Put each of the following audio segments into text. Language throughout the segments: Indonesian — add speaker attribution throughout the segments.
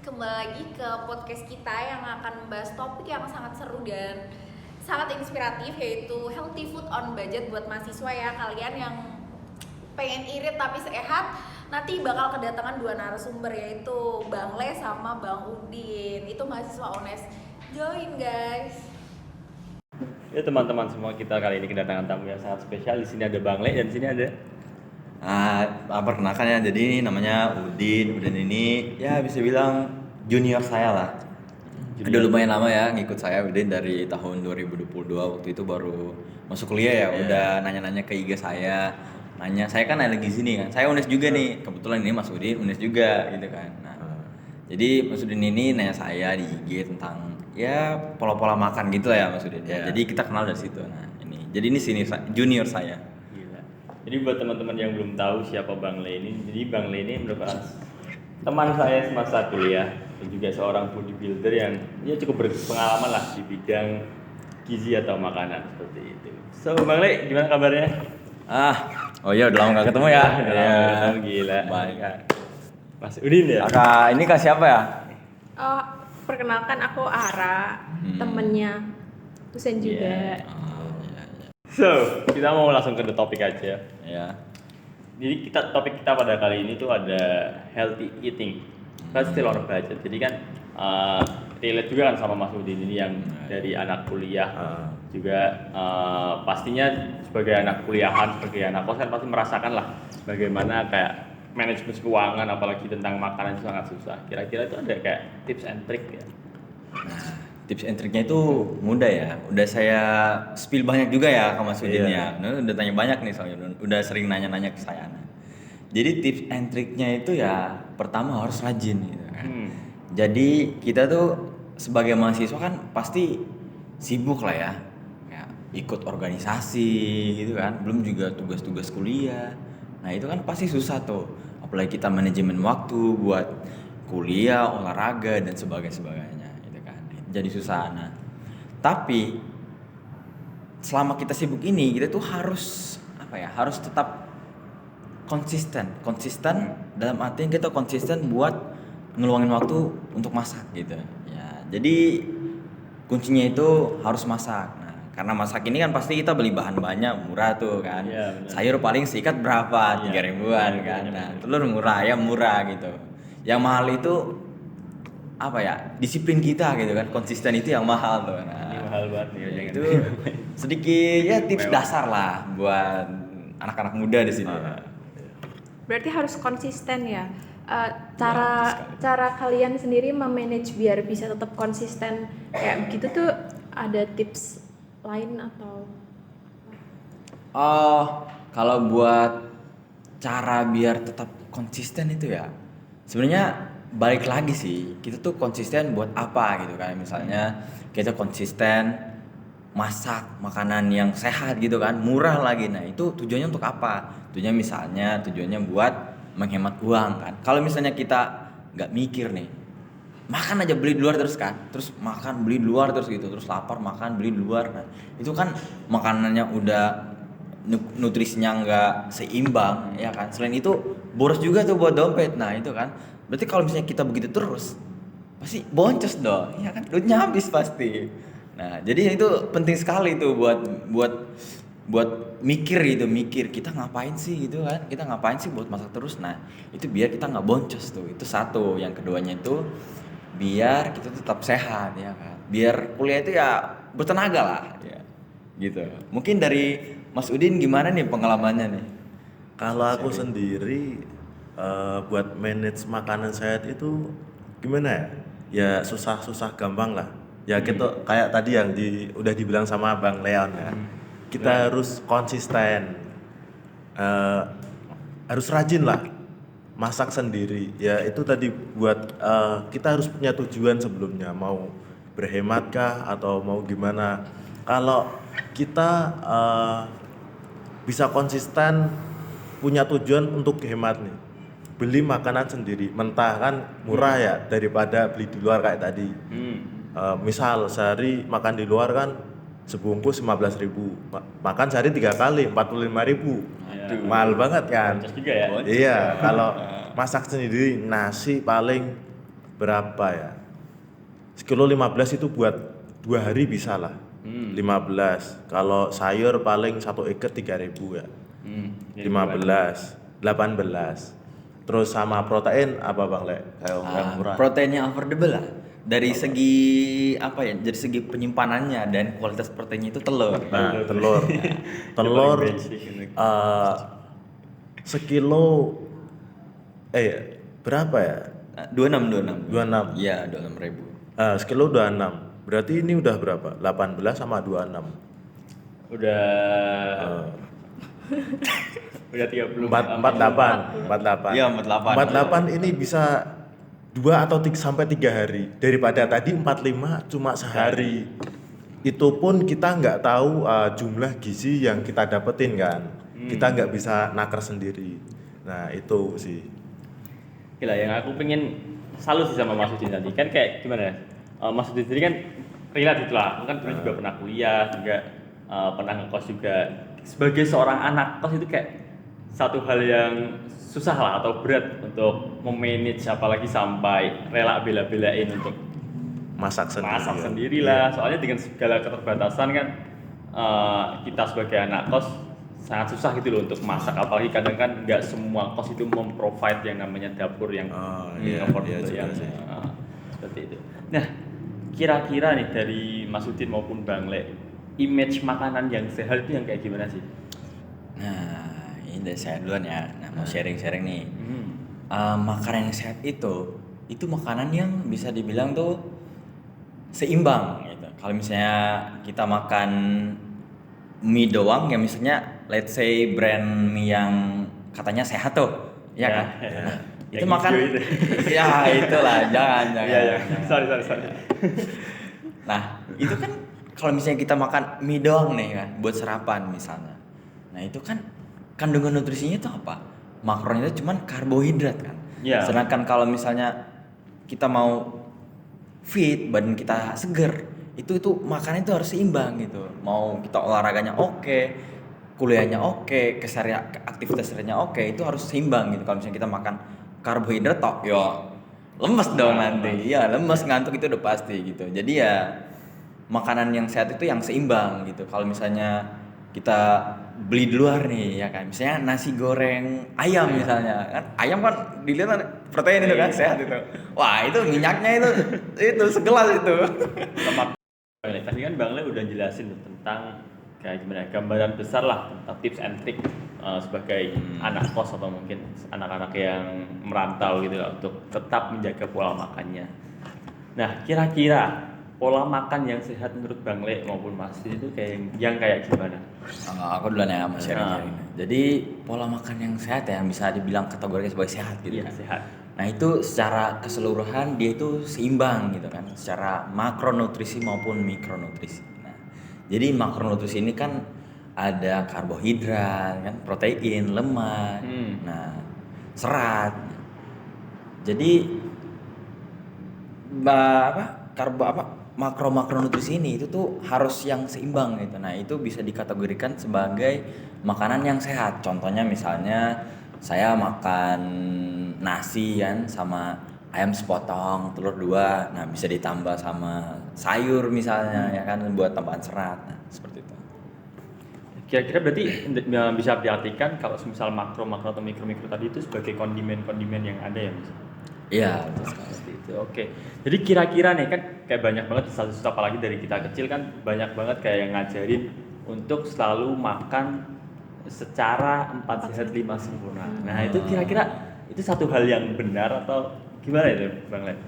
Speaker 1: Kembali lagi ke podcast kita yang akan membahas topik yang sangat seru dan sangat inspiratif, yaitu healthy food on budget buat mahasiswa ya. Kalian yang pengen irit tapi sehat, nanti bakal kedatangan dua narasumber, yaitu Bang Le sama Bang Udin. Itu mahasiswa UNES. Join guys.
Speaker 2: Ya teman-teman semua, kita kali ini kedatangan tamu yang sangat spesial. Di sini ada Bang Le dan di sini ada
Speaker 3: Perkenalkan ya, jadi ini namanya Udin ini ya bisa bilang junior saya lah. Udah lumayan lama ya ngikut saya. Udin dari tahun 2022, waktu itu baru masuk kuliah ya. Udah nanya-nanya ke IG saya, saya kan ada di sini kan, saya UNES juga nih, kebetulan ini Mas Udin UNES juga gitu kan. Jadi Mas Udin ini nanya saya di IG tentang ya pola-pola makan gitu lah ya Mas Udin. Jadi kita kenal dari situ. Jadi ini junior saya.
Speaker 2: Gila. Jadi buat teman-teman yang belum tahu siapa Bang Le ini, jadi Bang Le ini merupakan teman saya semasa kuliah dan juga seorang bodybuilder yang ya cukup berpengalaman lah di bidang gizi atau makanan seperti itu. So Bang Le, gimana kabarnya?
Speaker 3: Oh iya, udah lama gak ketemu ya.
Speaker 2: Gila.
Speaker 3: Baik.
Speaker 2: Mas Udin ya?
Speaker 3: Ini kak siapa ya?
Speaker 4: Oh, perkenalkan aku Ara, temennya Husen juga.
Speaker 2: So, kita mau langsung ke topik aja.
Speaker 3: Ya.
Speaker 2: Jadi topik kita pada kali ini tuh ada healthy eating, but still on budget. Jadi kan relate juga kan sama Mas Udin ini yang dari anak kuliah, juga pastinya sebagai anak kuliahan, sebagai anak kos kan pasti merasakan lah bagaimana kayak manajemen keuangan, apalagi tentang makanan itu sangat susah. Kira-kira itu ada kayak tips and trick ya?
Speaker 3: Tips and triknya itu mudah ya. Udah saya spill banyak juga ya ke Mas Udin ya. Udah tanya banyak nih soalnya. Udah sering nanya-nanya ke saya. Jadi tips and triknya itu ya pertama harus rajin gitu kan. Jadi kita tuh sebagai mahasiswa kan pasti sibuk lah ya. Kayak ikut organisasi gitu kan. Belum juga tugas-tugas kuliah. Nah itu kan pasti susah tuh. Apalagi kita manajemen waktu buat kuliah, olahraga dan sebagainya. Jadi susah. Nah, tapi selama kita sibuk ini kita tuh harus harus tetap konsisten dalam artian kita konsisten buat ngeluangin waktu untuk masak gitu ya. Jadi kuncinya itu harus masak. Nah, karena masak ini kan pasti kita beli bahan banyak, murah tuh kan. Sayur paling seikat berapa? 3 ribuan kan. Nah, telur murah, ayam murah gitu. Yang mahal itu disiplin kita gitu kan, konsisten itu yang mahal tuh.
Speaker 2: Ini mahal banget nih.
Speaker 3: Itu sedikit ya tips dasar lah buat anak-anak muda di sini.
Speaker 4: Berarti harus konsisten ya. Cara kalian sendiri memanage biar bisa tetap konsisten kayak begitu tuh, ada tips lain atau?
Speaker 3: Kalau buat cara biar tetap konsisten itu ya, sebenarnya balik lagi sih, kita tuh konsisten buat apa gitu kan. Misalnya kita konsisten masak makanan yang sehat gitu kan, murah lagi. Nah itu tujuannya untuk apa? Tujuannya buat menghemat uang kan. Kalau misalnya kita nggak mikir nih, makan aja beli di luar terus kan, terus makan beli di luar terus gitu, terus lapar makan beli di luar. Nah itu kan makanannya udah nutrisinya nggak seimbang ya kan. Selain itu boros juga tuh buat dompet. Nah itu kan berarti kalau misalnya kita begitu terus pasti boncos dong ya kan, duitnya habis pasti. Nah jadi itu penting sekali tuh buat mikir kita ngapain sih gitu kan, kita ngapain sih buat masak terus. Nah itu biar kita nggak boncos tuh, itu satu. Yang keduanya itu biar kita tetap sehat ya kan, biar kuliah itu ya bertenaga lah ya gitu. Mungkin dari Mas Udin gimana nih pengalamannya nih?
Speaker 5: Kalau aku sendiri buat manage makanan sehat itu gimana ya? Ya susah gampang lah. Ya kita kayak tadi yang udah dibilang sama Bang Leon ya. Kita harus konsisten, harus rajin lah masak sendiri. Ya itu tadi buat kita harus punya tujuan sebelumnya, mau berhemat kah atau mau gimana. Kalau kita bisa konsisten punya tujuan untuk hemat nih, beli makanan sendiri mentah kan murah ya daripada beli di luar kayak tadi. Misal sehari makan di luar kan sebungkus 15.000, makan sehari 3 kali 45.000. Mahal banget kan.
Speaker 2: Boncos juga ya.
Speaker 5: Iya, kalau masak sendiri nasi paling berapa ya? Sekilo 15 itu buat 2 hari bisa lah. 15. Kalau sayur paling 1 ikat 3.000 ya. 15, 18. Terus sama protein apa Bang Le? Kayak yang murah.
Speaker 3: Proteinnya affordable lah. Dari segi apa ya? Dari segi penyimpanannya dan kualitas proteinnya itu telur.
Speaker 5: Nah, telur sekilo berapa ya?
Speaker 3: 26.
Speaker 5: 26.
Speaker 3: Iya, 26.000.
Speaker 5: Sekilo 26. Berarti ini udah berapa? 18 sama 26.
Speaker 2: Udah 30.
Speaker 5: 48.
Speaker 3: Iya, 48.
Speaker 5: 48 ini bisa 2 atau sampai 3 hari. Daripada tadi 45 cuma sehari. Itu pun kita nggak tahu jumlah gizi yang kita dapetin kan. Kita nggak bisa nakar sendiri. Nah itu sih.
Speaker 2: Gila, yang aku pengen salut sih sama Mas Udin tadi kan kayak gimana ya? Mas Udin sendiri kan relate gitu lah, aku kan dulu juga pernah kuliah, juga pernah ngekos juga. Sebagai seorang anak kos itu kayak satu hal yang susah lah atau berat untuk memanage, apalagi sampai rela bela-belain untuk
Speaker 5: Masak
Speaker 2: sendiri lah. Soalnya dengan segala keterbatasan kan kita sebagai anak kos sangat susah gitu loh untuk masak, apalagi kadang kan nggak semua kos itu memprovide yang namanya dapur yang affordable yang seperti itu. Nah, kira-kira nih dari Mas Udin maupun Bang Le, image makanan yang sehat itu yang kayak gimana sih?
Speaker 3: Nah, ini dari saya duluan ya. Nah, mau sharing-sharing nih. Makanan yang sehat itu makanan yang bisa dibilang tuh seimbang gitu. Kalau misalnya kita makan mie doang ya, misalnya let's say brand mie yang katanya sehat tuh, ya kan? Nah, itu
Speaker 2: Yang
Speaker 3: makan
Speaker 2: hijau itu.
Speaker 3: ya itulah, jangan.
Speaker 2: Iya. Sorry.
Speaker 3: Nah, itu kan kalau misalnya kita makan mie doang nih kan buat sarapan misalnya. Nah, itu kan kandungan nutrisinya itu apa? Makronya itu cuman karbohidrat kan.
Speaker 2: Iya.
Speaker 3: Sedangkan kalau misalnya kita mau fit, badan kita seger, itu makannya itu harus seimbang gitu. Mau kita olahraganya oke, kuliahnya oke, aktivitas hariannya oke, itu harus seimbang gitu. Kalau misalnya kita makan karbohidrat tok, yo lemes dong nanti. Iya, lemes, ngantuk itu udah pasti gitu. Jadi ya makanan yang sehat itu yang seimbang gitu. Kalau misalnya kita beli di luar nih ya kan, misalnya nasi goreng ayam misalnya kan, ayam kan dilihat kan protein itu kan sehat itu. Wah, itu minyaknya itu segelas itu.
Speaker 2: Lemak. Tadi kan Bang Le udah jelasin tuh tentang kayak gimana gambaran besar lah tentang tips and trick sebagai anak kos atau mungkin anak-anak yang merantau gitu lah, untuk tetap menjaga pola makannya. Nah, kira-kira pola makan yang sehat menurut Bang Le maupun Mas Udin itu kayak gimana?
Speaker 3: Aku duluan ya, Mas sharing. Jadi pola makan yang sehat ya bisa dibilang kategorinya sebagai sehat gitu
Speaker 2: Iya,
Speaker 3: kan.
Speaker 2: sehat.
Speaker 3: Nah, itu secara keseluruhan dia itu seimbang gitu kan, secara makronutrisi maupun mikronutrisi. Nah, jadi makronutrisi ini kan ada karbohidrat kan, protein, lemak, nah serat. Jadi makronutrisi ini itu tuh harus yang seimbang gitu. Nah, itu bisa dikategorikan sebagai makanan yang sehat. Contohnya misalnya saya makan nasi kan sama ayam sepotong, telur 2. Nah, bisa ditambah sama sayur misalnya ya kan buat tambahan serat. Nah, seperti itu.
Speaker 2: Kira-kira berarti bisa diartikan kalau misal makro atau mikro tadi itu sebagai kondimen yang ada ya, Mas?
Speaker 3: Iya, betul sekali.
Speaker 2: Seperti itu. Oke. Jadi kira-kira nih kan kayak banyak banget status apalagi dari kita kecil kan banyak banget kayak yang ngajarin untuk selalu makan secara 4 sehat 5 sempurna. Nah, itu kira-kira itu satu hal yang benar atau gimana itu, Bang Len?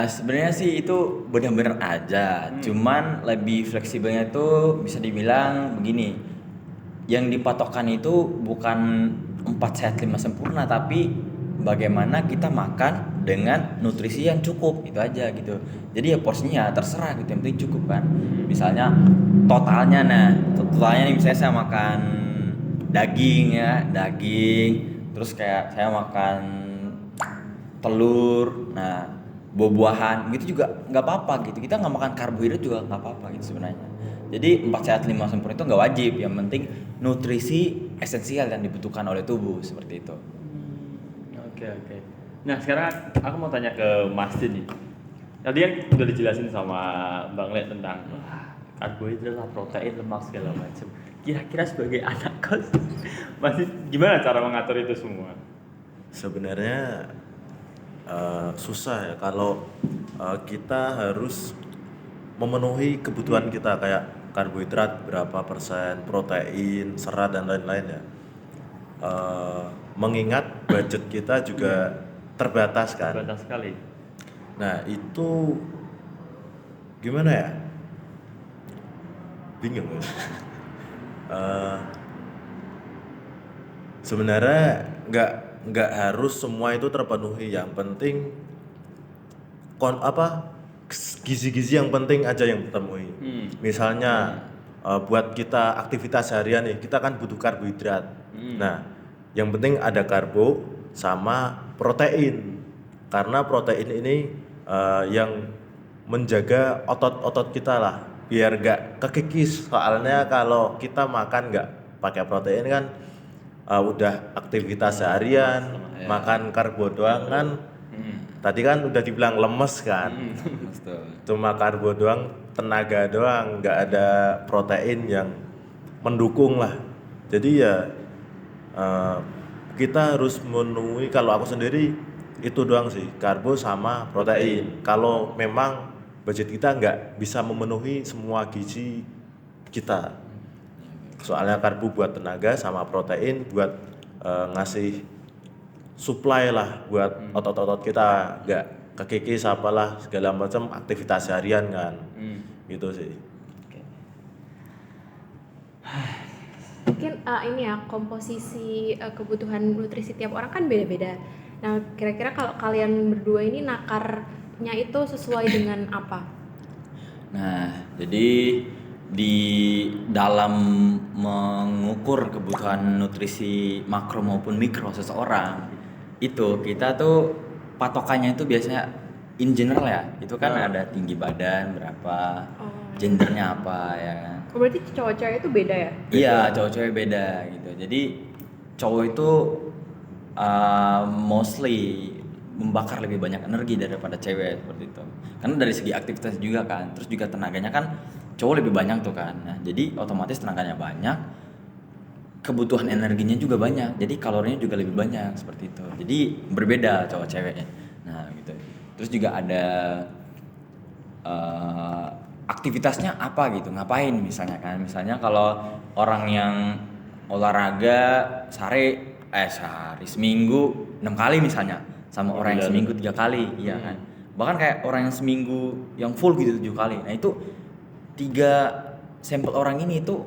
Speaker 3: Sebenarnya sih itu benar-benar aja, cuman lebih fleksibelnya itu bisa dibilang begini. Yang dipatokkan itu bukan 4 sehat 5 sempurna, tapi bagaimana kita makan dengan nutrisi yang cukup, itu aja gitu. Jadi ya porsinya terserah gitu, yang penting cukup kan. Misalnya totalnya nih misalnya saya makan daging, terus kayak saya makan telur, nah buah-buahan gitu juga nggak apa-apa gitu. Kita nggak makan karbohidrat juga nggak apa-apa gitu sebenarnya. Jadi 4 sehat 5 sempurna itu nggak wajib, yang penting nutrisi esensial yang dibutuhkan oleh tubuh seperti itu.
Speaker 2: Oke. Nah sekarang aku mau tanya ke Mas Din nih. Tadi kan udah dijelasin sama Bang Le tentang karbohidrat lah, protein, lemak segala macam. Kira-kira sebagai anak kos, Mas Din gimana cara mengatur itu semua?
Speaker 5: Sebenarnya susah ya kalau kita harus memenuhi kebutuhan kita kayak karbohidrat berapa persen, protein, serat dan lain-lain ya. Mengingat budget kita juga terbatas kan.
Speaker 2: Terbatas sekali.
Speaker 5: Nah itu gimana ya? Bingung ya. Sebenarnya nggak harus semua itu terpenuhi. Yang penting gizi-gizi yang penting aja yang terpenuhi. Misalnya buat kita aktivitas harian nih, kita kan butuh karbohidrat. Nah, yang penting ada karbo sama protein. Karena protein ini yang menjaga otot-otot kita lah, biar nggak kekikis. Soalnya kalau kita makan nggak pakai protein kan udah aktivitas harian, makan karbo doang kan. Tadi kan udah dibilang lemes kan.
Speaker 3: Betul.
Speaker 5: Cuma karbo doang, tenaga doang, nggak ada protein yang mendukung lah. Jadi ya kita harus memenuhi, kalau aku sendiri itu doang sih, karbo sama protein. Kalau memang budget kita nggak bisa memenuhi semua gizi kita, soalnya karbo buat tenaga sama protein buat ngasih supply lah buat otot-otot kita, nggak kekikis apalah segala macam aktivitas harian kan. Gitu sih.
Speaker 4: Mungkin ini ya, komposisi kebutuhan nutrisi tiap orang kan beda-beda. Nah, kira-kira kalau kalian berdua ini nakarnya itu sesuai dengan apa?
Speaker 3: Nah, jadi di dalam mengukur kebutuhan nutrisi makro maupun mikro seseorang, itu kita tuh patokannya itu biasanya in general ya. Itu kan ada tinggi badan berapa, gendernya apa ya kan.
Speaker 4: Oh, berarti cowok-cewek itu beda ya?
Speaker 3: Iya, cowok-cewek beda gitu. Jadi cowok itu mostly membakar lebih banyak energi daripada cewek seperti itu. Karena dari segi aktivitas juga kan, terus juga tenaganya kan cowok lebih banyak tuh kan. Nah, jadi otomatis tenaganya banyak, kebutuhan energinya juga banyak. Jadi kalorinya juga lebih banyak seperti itu. Jadi berbeda cowok ceweknya. Nah, gitu. Terus juga ada aktivitasnya apa gitu, ngapain misalnya kan. Misalnya kalau orang yang olahraga sehari seminggu 6 kali misalnya, sama orang yang seminggu 3 kali, iya kan. Bahkan kayak orang yang seminggu yang full gitu 7 kali. Nah, itu 3 sampel orang ini itu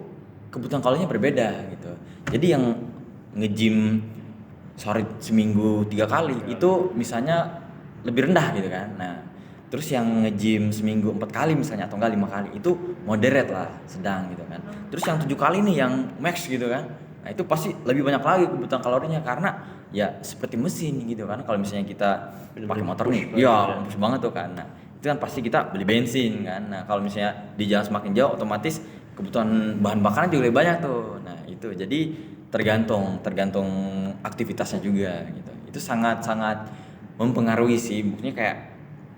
Speaker 3: kebutuhan kalorinya berbeda gitu. Jadi yang nge-gym sehari seminggu 3 kali itu misalnya lebih rendah gitu kan. Nah, terus yang nge-gym seminggu 4 kali misalnya atau enggak 5 kali itu moderate lah, sedang gitu kan. Terus yang 7 kali nih yang max gitu kan. Nah, itu pasti lebih banyak lagi kebutuhan kalorinya karena ya seperti mesin gitu kan. Kalau misalnya kita pakai motor nih, iya push banget tuh kan. Nah, itu kan pasti kita beli bensin kan. Nah, kalau misalnya di jalan semakin jauh otomatis kebutuhan bahan bakaran juga lebih banyak tuh. Nah, itu jadi tergantung aktivitasnya juga gitu. Itu sangat mempengaruhi sih. Buktinya kayak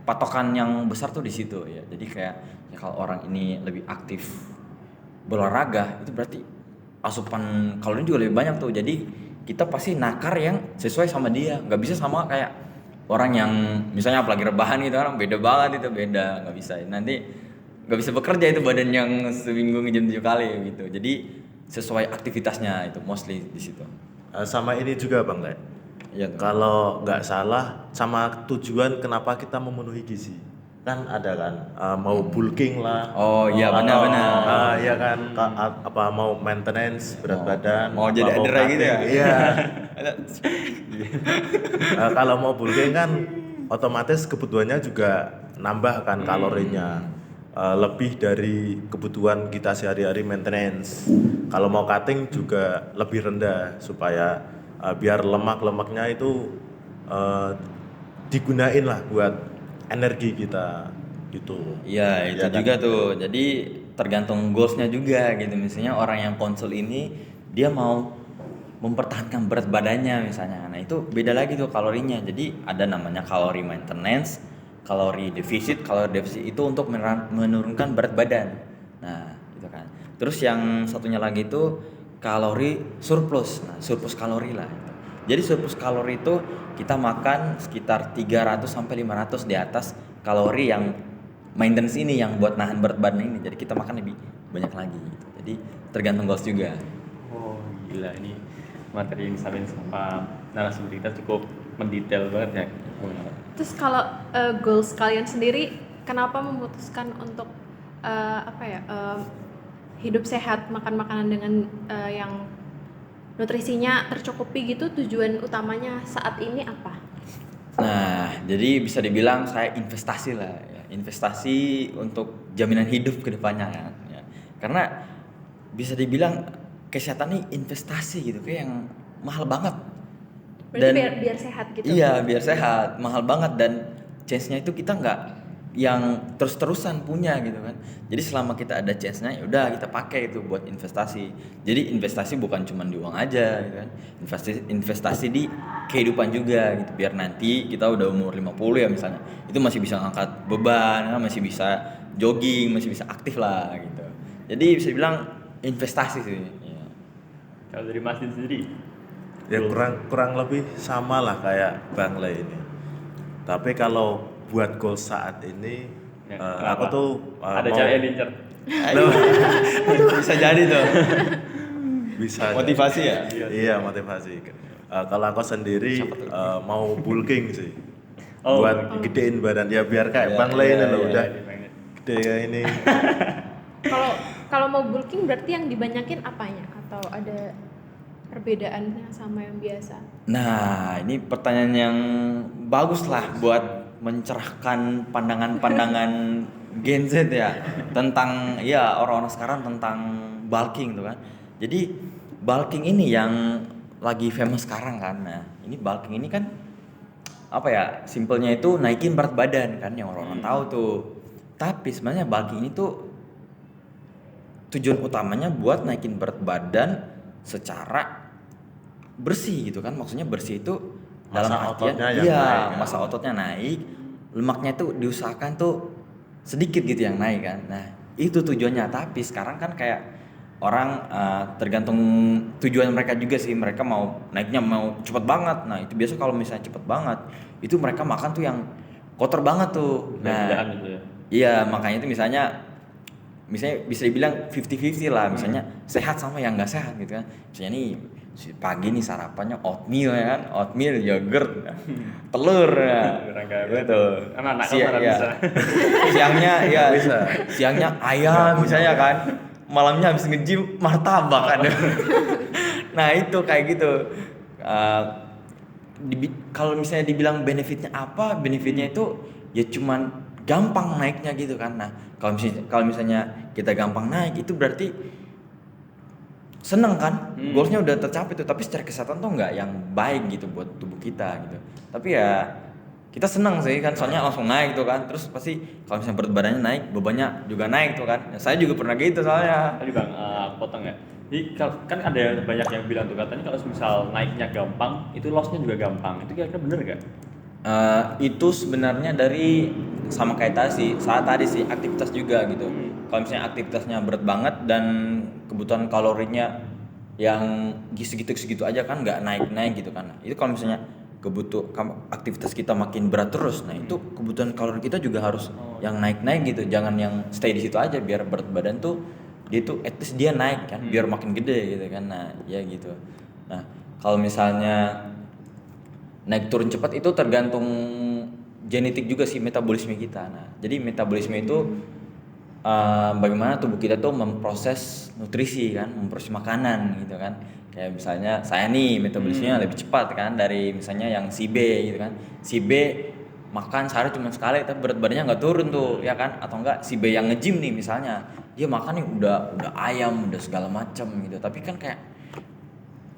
Speaker 3: patokan yang besar tuh di situ ya. Jadi kayak ya kalau orang ini lebih aktif berolahraga itu berarti asupan kalori juga lebih banyak tuh. Jadi kita pasti nakar yang sesuai sama dia. Nggak bisa sama kayak orang yang misalnya apalagi rebahan gitu, orang beda banget itu, beda, nggak bisa. Nanti nggak bisa bekerja itu badan yang seminggu nge-gym 7 kali gitu. Jadi sesuai aktivitasnya itu mostly di situ.
Speaker 5: Sama ini juga Bang Le.
Speaker 3: Iya tuh.
Speaker 5: Kalau nggak salah sama tujuan kenapa kita memenuhi gizi. Kan ada kan mau bulking lah.
Speaker 3: Oh iya benar-benar.
Speaker 5: Iya kan apa mau maintenance berat badan.
Speaker 3: Mau jadi adera gitu ya?
Speaker 5: Iya. Kalau mau bulking kan otomatis kebutuhannya juga nambah kan kalorinya. Lebih dari kebutuhan kita sehari-hari maintenance. Kalau mau cutting juga lebih rendah supaya biar lemak-lemaknya itu digunain lah buat energi kita gitu.
Speaker 3: Iya itu
Speaker 5: Ya,
Speaker 3: juga tuh. Jadi tergantung goalsnya juga gitu. Misalnya orang yang konsul ini dia mau mempertahankan berat badannya misalnya. Nah itu beda lagi tuh kalorinya. Jadi ada namanya kalori maintenance, kalori defisit. Kalori defisit itu untuk menurunkan berat badan. Nah itu kan. Terus yang satunya lagi itu kalori surplus. Nah surplus kalori lah. Jadi surplus kalori itu kita makan sekitar 300 sampai 500 di atas kalori yang maintenance ini, yang buat nahan berat badan ini. Jadi kita makan lebih banyak lagi gitu. Jadi tergantung goals juga.
Speaker 2: Oh gila, ini materi yang disampaikan sama narasumber kita cukup mendetail banget ya.
Speaker 4: Terus kalau goals kalian sendiri, kenapa memutuskan untuk hidup sehat, makan makanan dengan yang nutrisinya tercukupi gitu? Tujuan utamanya saat ini apa?
Speaker 3: Nah, jadi bisa dibilang saya investasi lah, ya. Investasi untuk jaminan hidup ke depannya kan. Ya. Karena bisa dibilang kesehatan ini investasi gitu, kayak yang mahal banget.
Speaker 4: Berarti biar sehat gitu?
Speaker 3: Iya, biar sehat, mahal banget, dan chance-nya itu kita nggak yang terus-terusan punya gitu kan. Jadi selama kita ada chance-nya, ya udah kita pakai itu buat investasi. Jadi investasi bukan cuma di uang aja gitu kan. Investasi di kehidupan juga gitu. Biar nanti kita udah umur 50 ya misalnya, itu masih bisa ngangkat beban, masih bisa jogging, masih bisa aktif lah gitu. Jadi bisa bilang investasi sih. Ya.
Speaker 2: Kalau dari Mas Din sendiri?
Speaker 5: Ya kurang lebih sama lah kayak Bang Le ini. Tapi kalau buat goal saat ini
Speaker 2: Ya,
Speaker 5: aku tuh
Speaker 2: ada
Speaker 5: mau-
Speaker 2: cewek yang diincer.
Speaker 3: Aduh, bisa jadi tuh.
Speaker 5: bisa
Speaker 3: Motivasi ya?
Speaker 5: Iya, motivasi. Kalau aku sendiri mau bulking sih.
Speaker 2: Oh,
Speaker 5: buat gedein badan ya, biar kayak
Speaker 3: Iya,
Speaker 5: Bang Le ini
Speaker 3: iya,
Speaker 5: loh,
Speaker 3: iya.
Speaker 5: udah gede kayak ini.
Speaker 4: Kalau mau bulking berarti yang dibanyakin apanya? Atau ada perbedaannya sama yang biasa?
Speaker 3: Nah, ini pertanyaan yang bagus lah buat mencerahkan pandangan-pandangan Gen Z ya tentang ya orang-orang sekarang tentang bulking tuh kan. Jadi bulking ini yang lagi famous sekarang kan. Nah, ini bulking ini kan apa ya? Simpelnya itu naikin berat badan kan, yang orang-orang tahu tuh. Tapi sebenarnya bulking ini tuh tujuan utamanya buat naikin berat badan secara bersih gitu kan. Maksudnya bersih itu dalam
Speaker 5: Massa
Speaker 3: artian
Speaker 5: ototnya yang
Speaker 3: iya,
Speaker 5: naik, kan?
Speaker 3: massa ototnya naik, lemaknya tuh diusahakan tuh sedikit gitu yang naik kan. Nah, itu tujuannya. Tapi sekarang kan kayak orang tergantung tujuan mereka juga sih. Mereka mau naiknya mau cepet banget. Nah, itu biasa kalau misalnya cepet banget, itu mereka makan tuh yang kotor banget tuh.
Speaker 2: Nah,
Speaker 3: Nah,
Speaker 2: gitu ya.
Speaker 3: iya, makanya itu misalnya bisa dibilang 50-50 lah, misalnya sehat sama yang nggak sehat gitu kan. Misalnya nih pagi nih sarapannya oatmeal ya kan, oatmeal, yogurt, telur ya. Gitu.
Speaker 2: Anak-anak
Speaker 3: Siang,
Speaker 2: mana
Speaker 3: ya.
Speaker 2: bisa.
Speaker 3: Siangnya ya
Speaker 5: Bisa.
Speaker 3: siangnya ayam misalnya kan, malamnya habis nge-gym martabak kan. Nah itu kayak gitu. Kalau misalnya dibilang benefitnya apa, benefitnya itu ya cuman gampang naiknya gitu kan. Nah kalau misalnya kita gampang naik, itu berarti seneng kan, goalsnya udah tercapai tuh. Tapi secara kesehatan tuh nggak yang baik gitu buat tubuh kita gitu. Tapi ya kita seneng sih kan, soalnya langsung naik tuh kan. Terus pasti kalau misalnya berat badannya naik, bebannya juga naik tuh kan. Ya, saya juga pernah gitu soalnya.
Speaker 2: Tadi Bang, potong ya. Jadi kan ada banyak yang bilang tuh katanya kalau misal naiknya gampang, itu lossnya juga gampang. Itu kira-kira bener gak?
Speaker 3: Itu sebenarnya dari sama kayak tadi sih aktivitas juga gitu. Kalau misalnya aktivitasnya berat banget dan kebutuhan kalorinya yang segitu aja kan nggak naik gitu kan. Nah, itu kalau misalnya aktivitas kita makin berat terus, nah itu kebutuhan kalori kita juga harus yang naik gitu. Jangan yang stay di situ aja, biar berat badan tuh dia tuh at least dia naik kan, biar makin gede gitu kan. Nah ya gitu. Nah kalau misalnya naik turun cepat itu tergantung genetik juga sih, metabolisme kita. Nah jadi metabolisme itu bagaimana tubuh kita tuh memproses nutrisi kan, memproses makanan gitu kan. Kayak misalnya saya nih metabolismenya lebih cepat kan dari misalnya yang si B gitu kan. Si B makan sehari cuma sekali tapi berat badannya nggak turun tuh ya kan. Atau enggak si B yang nge-gym nih misalnya, dia makan nih udah ayam, udah segala macam gitu. Tapi kan kayak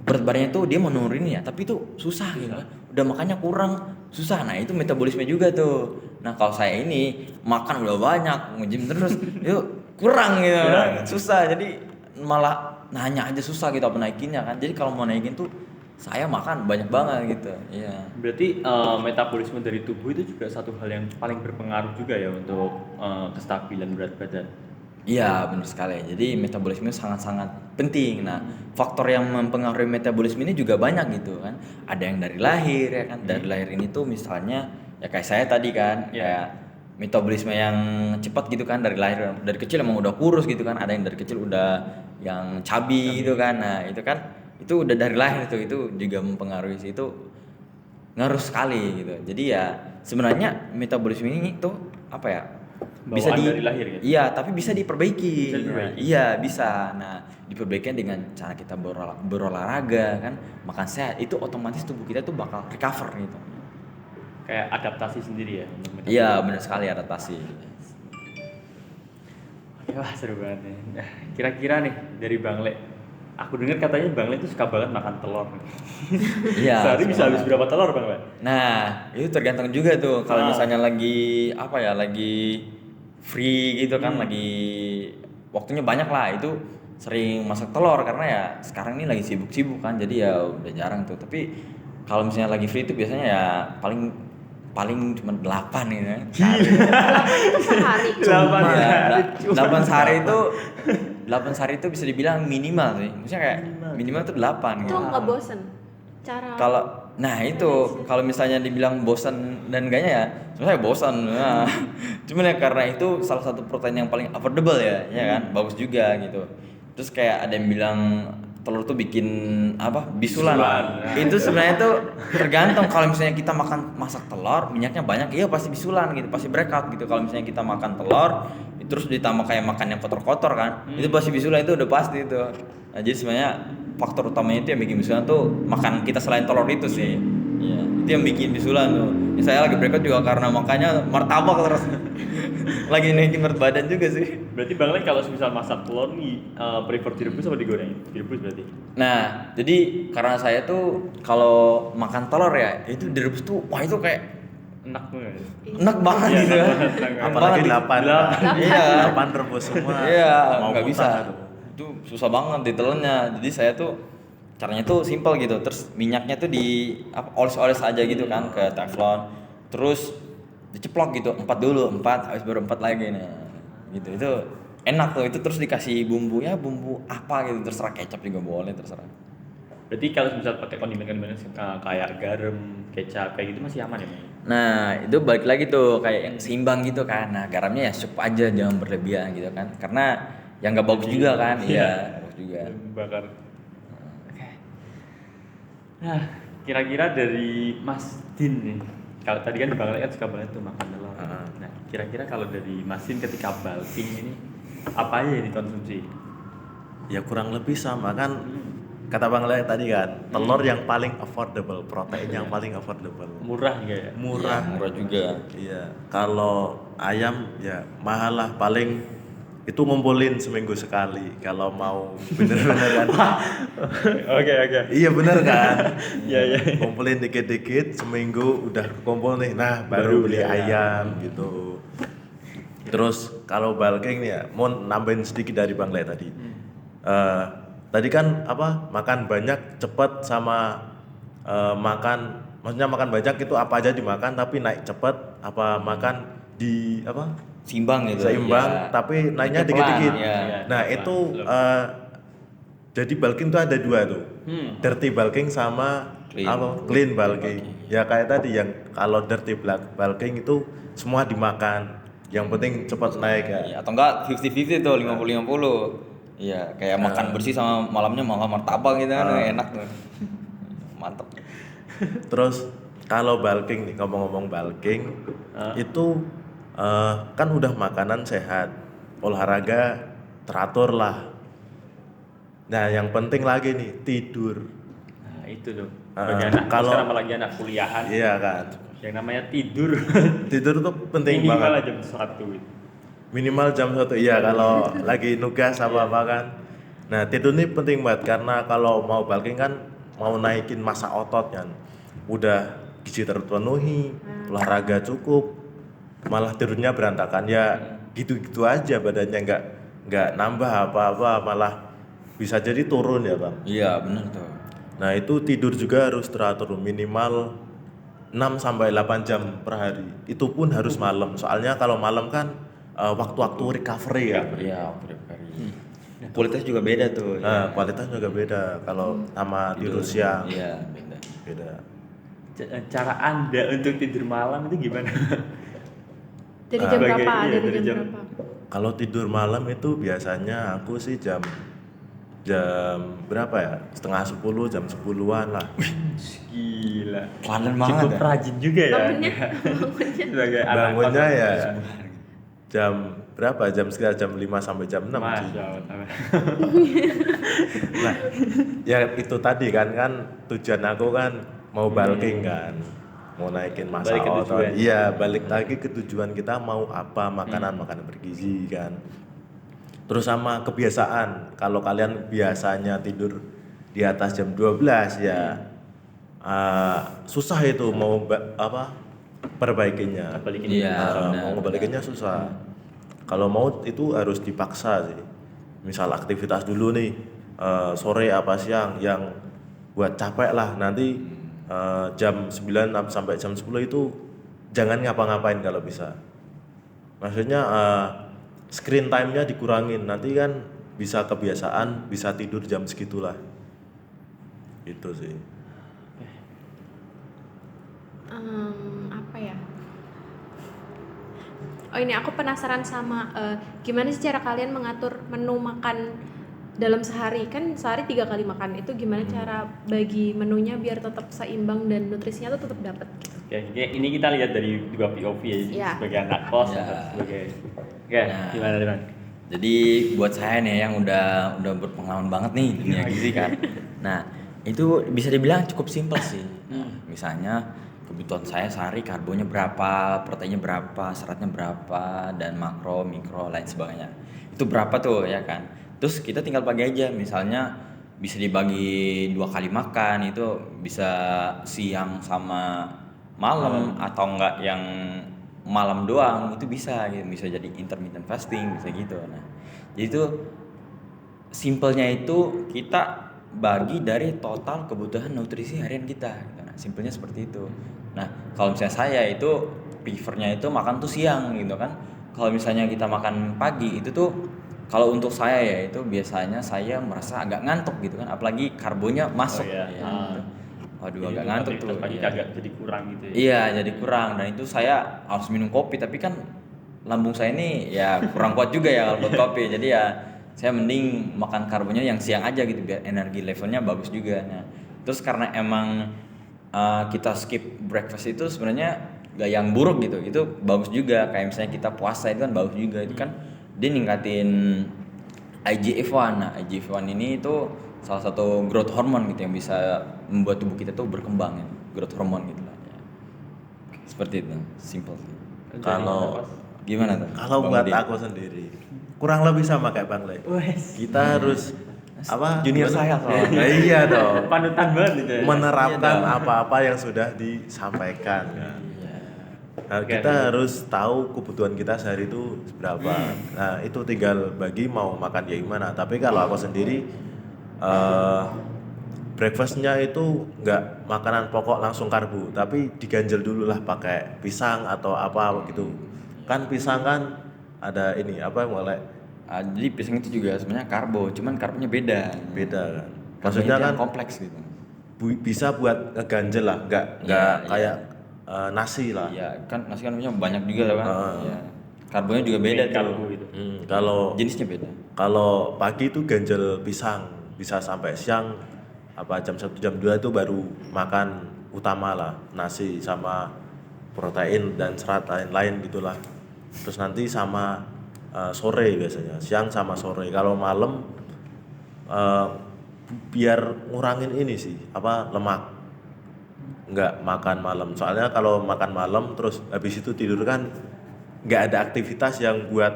Speaker 3: berat badannya tuh dia mau nurunin ya, tapi itu susah gitu kan. Udah makannya kurang, susah. Nah itu metabolisme juga tuh. Nah kalau saya ini makan udah banyak, nge-gym terus, itu kurang gitu kan. Susah, jadi malah nanya aja susah gitu apa naikinnya kan. Jadi kalau mau naikin tuh saya makan banyak banget gitu. Iya.
Speaker 2: Berarti metabolisme dari tubuh itu juga satu hal yang paling berpengaruh juga ya untuk kestabilan berat badan.
Speaker 3: Iya benar sekali. Jadi metabolisme sangat-sangat penting. Nah faktor yang mempengaruhi metabolisme ini juga banyak gitu kan. Ada yang dari lahir ya kan. Dari lahir ini tuh misalnya ya kayak saya tadi kan, kayak metabolisme yang cepat gitu kan dari lahir. Dari kecil emang udah kurus gitu kan. Ada yang dari kecil udah yang cabi gitu kan. Nah itu kan itu udah dari lahir itu juga mempengaruhi sih, itu ngaruh sekali gitu. Jadi ya sebenarnya metabolisme ini tuh apa ya?
Speaker 2: Bawaan dari lahir gitu.
Speaker 3: Iya, tapi bisa diperbaiki.
Speaker 2: Bisa diperbaiki.
Speaker 3: Iya, bisa. Nah, diperbaiki dengan cara kita berolahraga kan, makan sehat, itu otomatis tubuh kita tuh bakal recover gitu.
Speaker 2: Kayak adaptasi sendiri ya untuk metabolisme.
Speaker 3: Iya, benar sekali adaptasi.
Speaker 2: Oke, wah seru banget nih. Nah, kira-kira nih dari Bang Le, aku dengar katanya Bang Le itu suka banget makan telur.
Speaker 3: Iya.
Speaker 2: Sehari
Speaker 3: suka
Speaker 2: bisa habis
Speaker 3: banget.
Speaker 2: berapa telur Bang Le?
Speaker 3: Nah, itu tergantung juga tuh. Kalau misalnya lagi apa ya, lagi free gitu kan, lagi waktunya banyak lah, itu sering masak telur karena ya sekarang ini lagi sibuk-sibuk kan, jadi ya udah jarang tuh. Tapi kalau misalnya lagi free itu biasanya ya paling cuma 8 gitu kan.
Speaker 4: Itu sehari.
Speaker 2: Delapan
Speaker 3: Ya,
Speaker 2: sehari.
Speaker 3: 8 sehari itu 8 sehari itu bisa dibilang minimal sih. Maksudnya kayak minimal tuh 8
Speaker 4: Itu
Speaker 3: gitu.
Speaker 4: nggak bosen. Cara
Speaker 3: Nah itu kalau misalnya dibilang bosan dan enggaknya ya sebenarnya bosan. Nah, cuman ya karena itu salah satu protein yang paling affordable ya kan, bagus juga gitu. Terus kayak ada yang bilang telur tuh bikin apa bisulan. Itu sebenarnya tuh tergantung. Kalau misalnya kita masak telur minyaknya banyak, iya pasti bisulan gitu, pasti breakout gitu. Kalau misalnya kita makan telur terus ditambah kayak makan yang kotor-kotor kan, itu pasti bisulan, itu udah pasti itu. Nah, jadi sebenarnya faktor utamanya itu yang bikin bisulan tuh makan kita selain telur itu sih. Iya, itu yang bikin bisulan tuh. Ya, saya lagi breakout juga karena makannya martabak terus. Lagi naikin berat badan juga sih.
Speaker 2: Berarti Bang Le kalau misal masak telur nih prefer direbus apa digoreng? Direbus berarti.
Speaker 3: Nah, jadi karena saya tuh kalau makan telur ya, itu direbus tuh wah itu kayak
Speaker 2: Enak banget.
Speaker 3: enak banget
Speaker 2: Iya,
Speaker 3: gitu
Speaker 2: enak
Speaker 3: ya.
Speaker 2: banget, enak banget.
Speaker 5: Apalagi
Speaker 3: Apalagi
Speaker 5: 8.
Speaker 3: Iya.
Speaker 5: 8 rebus semua.
Speaker 3: Iya,
Speaker 5: Mau
Speaker 3: nggak
Speaker 5: muntah
Speaker 3: bisa.
Speaker 5: tuh.
Speaker 3: Itu susah banget ditelannya. Jadi saya tuh caranya tuh simple gitu. Terus minyaknya tuh oles-oles aja gitu kan ke teflon. Terus diceplok gitu, 4 dulu, 4 habis baru 4 lagi nih. Gitu. Itu enak tuh. Itu terus dikasih bumbunya, bumbu apa gitu, terserah, kecap juga boleh, terserah.
Speaker 2: Berarti kalau misal pakai kondimen-kondimen kayak garam, kecap kayak gitu masih aman ya? Bang?
Speaker 3: Nah, itu balik lagi tuh kayak yang seimbang gitu kan. Nah, garamnya ya cukup aja, jangan berlebihan gitu kan. Karena yang nggak bagus juga kan. Iya, bagus juga.
Speaker 2: Bakar. Nah, kira-kira dari Mas Din nih. Kalau tadi kan Bang Le kan suka banget tuh makan telur. Nah, kira-kira kalau dari Mas Din ketika bulking ini apa aja yang dikonsumsi?
Speaker 5: Ya kurang lebih sama kan, kata Bang Le tadi kan, telur yang paling affordable, protein yang paling affordable.
Speaker 2: Murah juga ya?
Speaker 5: Murah.
Speaker 3: Iya, murah juga.
Speaker 5: Iya. Kalau ayam ya mahal lah, paling itu ngumpulin seminggu sekali kalau mau bener-beneran.
Speaker 2: Oke.
Speaker 5: Iya bener kan.
Speaker 2: Iya.
Speaker 5: Ngumpulin dikit-dikit seminggu udah kumpul nih, nah baru beli ayam gitu. Terus kalau bulking nih ya, mau nambahin sedikit dari Bang Le tadi. Tadi kan apa, makan banyak cepet sama maksudnya makan banyak itu apa aja dimakan tapi naik cepet, apa makan di apa
Speaker 3: Seimbang gitu.
Speaker 5: seimbang
Speaker 3: Iya.
Speaker 5: tapi naiknya
Speaker 3: Itu pelan,
Speaker 5: dikit-dikit.
Speaker 3: iya.
Speaker 5: Nah
Speaker 2: Pelan,
Speaker 5: itu
Speaker 2: slow.
Speaker 5: jadi bulking tuh ada dua tuh, dirty bulking sama
Speaker 3: Clean.
Speaker 5: clean bulking. Ya kayak tadi yang kalau dirty bulking itu semua dimakan, yang penting cepat naik ya.
Speaker 3: Iya, atau enggak 50-50 tuh, 50-50. Iya, kayak makan bersih sama malamnya makan martabak gitu kan, enak tuh. Mantap.
Speaker 5: Terus kalau bulking nih, ngomong-ngomong bulking itu kan udah makanan sehat, olahraga teratur lah. Nah yang penting lagi nih tidur.
Speaker 2: Nah, itu tuh.
Speaker 5: Ah,
Speaker 2: Bagi anak
Speaker 5: kalau-
Speaker 2: sekarang apalagi anak kuliahan.
Speaker 5: Iya kan,
Speaker 2: Yang namanya tidur.
Speaker 5: tidur tuh penting
Speaker 2: Minimal
Speaker 5: banget.
Speaker 2: jam 1 gitu.
Speaker 5: Minimal jam 1, iya kalau lagi nugas apa-apa kan. Nah tidur ini penting banget karena kalau mau bulking kan mau naikin massa otot kan, udah gizi terpenuhi, olahraga cukup, malah tidurnya berantakan ya, gitu-gitu aja badannya, nggak nambah apa-apa, malah bisa jadi turun ya Bang.
Speaker 3: Iya, benar tuh.
Speaker 5: Nah itu tidur juga harus teratur minimal 6 sampai 8 jam per hari. Itu pun harus malam. Soalnya kalau malam kan waktu-waktu recovery ya.
Speaker 3: Iya, kualitas juga beda tuh.
Speaker 5: Nah kualitasnya juga beda kalau sama tidur siang.
Speaker 3: Iya, beda.
Speaker 5: Beda.
Speaker 2: Cara Anda untuk tidur malam itu gimana?
Speaker 4: Dari jam
Speaker 2: Sebagai-
Speaker 4: berapa?
Speaker 2: iya,
Speaker 4: Dari
Speaker 2: dari
Speaker 4: jam
Speaker 2: jam-
Speaker 4: berapa?
Speaker 5: Kalau tidur malam itu biasanya aku sih jam berapa ya? Setengah 10, jam 10-an lah.
Speaker 2: Gila.
Speaker 3: Panen banget
Speaker 2: Cukup
Speaker 3: ya.
Speaker 2: rajin juga ya.
Speaker 4: Bangunnya?
Speaker 2: Sebagai anak
Speaker 5: Bangunnya
Speaker 2: kos.
Speaker 5: ya jam berapa? Jam sekitar jam 5 sampai jam 6 sih.
Speaker 2: Masya Allah.
Speaker 5: Nah, ya itu tadi kan tujuan aku kan mau bulking kan. Mau naikin massa
Speaker 2: Balik ke
Speaker 5: otot.
Speaker 2: tujuan.
Speaker 5: Iya, balik lagi ke tujuan kita mau apa, makanan bergizi kan. Terus sama kebiasaan. Kalau kalian biasanya tidur di atas jam 12 ya susah itu mau perbaikinya.
Speaker 2: Balikin
Speaker 3: Iya. benar,
Speaker 5: Mau ngebalikinnya susah. Kalau mau itu harus dipaksa sih. Misal aktivitas dulu nih sore apa siang yang buat capek lah nanti jam 9 sampai jam 10 itu jangan ngapa-ngapain kalau bisa. Maksudnya screen time-nya dikurangin. Nanti kan bisa kebiasaan, bisa tidur jam segitulah. Itu sih.
Speaker 4: Apa ya? Oh ini aku penasaran sama gimana sih cara kalian mengatur menu makan dalam sehari? Kan sehari 3 kali makan, itu gimana cara bagi menunya biar tetap seimbang dan nutrisinya tuh tetap dapat gitu?
Speaker 2: Oke, ini kita lihat dari dua POV ya,
Speaker 4: Iya.
Speaker 2: sebagai anak kos,
Speaker 3: Iya.
Speaker 2: sebagai oke,
Speaker 3: Nah.
Speaker 2: gimana Bang?
Speaker 3: Jadi buat saya nih yang udah berpengalaman banget nih dunia gizi kan. Nah, itu bisa dibilang cukup simpel sih. Nah, misalnya kebutuhan saya sehari karbonya berapa, proteinnya berapa, seratnya berapa, dan makro, mikro, lain sebagainya. Itu berapa tuh ya kan? Terus kita tinggal bagi aja, misalnya bisa dibagi 2 kali makan, itu bisa siang sama malam atau enggak yang malam doang, itu bisa gitu. Bisa jadi intermittent fasting, bisa gitu. Nah, jadi itu simpelnya itu kita bagi dari total kebutuhan nutrisi harian kita gitu. Nah, simpelnya seperti itu. Nah, kalau misalnya saya itu prefernya itu makan tuh siang gitu kan. Kalau misalnya kita makan pagi itu tuh kalau untuk saya ya itu biasanya saya merasa agak ngantuk gitu kan, apalagi karbonya masuk.
Speaker 2: iya.
Speaker 3: Ya, gitu. Waduh,
Speaker 2: Jadi
Speaker 3: agak
Speaker 2: untuk
Speaker 3: ngantuk
Speaker 2: aktivitas
Speaker 3: tuh.
Speaker 2: pagi
Speaker 3: Iya.
Speaker 2: agak jadi kurang gitu ya.
Speaker 3: Iya, jadi kurang, dan itu saya harus minum kopi, tapi kan lambung saya ini ya kurang kuat juga ya kalau buat kopi. Jadi ya saya mending makan karbonya yang siang aja gitu biar energi levelnya bagus juga. Nah, terus karena emang kita skip breakfast itu sebenarnya gak yang buruk gitu. Itu bagus juga, kayak misalnya kita puasa itu kan bagus juga. Itu kan dia ningkatin IGF-1. Nah, IGF-1 ini itu salah satu growth hormone gitu yang bisa membuat tubuh kita tuh berkembang ya. Growth hormone gitu lah. Ya. Seperti itu, simple sih.
Speaker 5: Kalau
Speaker 3: Gimana tuh?
Speaker 5: kalau
Speaker 3: Bang
Speaker 5: buat
Speaker 3: Udin?
Speaker 5: aku sendiri kurang lebih sama kayak Bang Le. Kita harus apa?
Speaker 3: Junior saya soalnya.
Speaker 5: Nah, iya dong.
Speaker 2: Panutan banget gitu ya.
Speaker 5: Menerapkan
Speaker 3: Iya dong.
Speaker 5: apa-apa yang sudah disampaikan kan. Nah,
Speaker 2: Oke,
Speaker 5: kita
Speaker 2: oke.
Speaker 5: harus tahu kebutuhan kita sehari itu berapa. Nah, itu tinggal bagi mau makan kayak gimana. Tapi kalau aku sendiri breakfastnya itu nggak makanan pokok langsung karbo, tapi diganjel dulu lah pakai pisang atau apa gitu. Kan pisang kan ada ini apa mulai
Speaker 3: Jadi pisang itu juga sebenarnya karbo, cuman karbonya beda.
Speaker 5: beda kan.
Speaker 3: Karbonya
Speaker 5: Maksudnya
Speaker 3: itu
Speaker 5: kan
Speaker 3: yang kompleks gitu.
Speaker 5: bisa buat ngeganjel lah, nggak
Speaker 3: Iya,
Speaker 5: kayak nasi lah.
Speaker 3: Iya, kan nasi kan punya banyak juga kan.
Speaker 5: Ah.
Speaker 3: Iya. Karbonya juga beda
Speaker 2: Karbo
Speaker 3: tuh.
Speaker 2: gitu.
Speaker 5: Kalau
Speaker 3: Jenisnya beda.
Speaker 5: Kalau pagi itu ganjel pisang, bisa sampai siang apa jam 1 jam 2 itu baru makan utama lah, nasi sama protein dan serat lain-lain gitulah. Terus nanti sama sore biasanya, siang sama sore. Kalau malam biar ngurangin ini sih, apa lemak. Nggak makan malam. Soalnya kalau makan malam terus habis itu tidur kan nggak ada aktivitas yang buat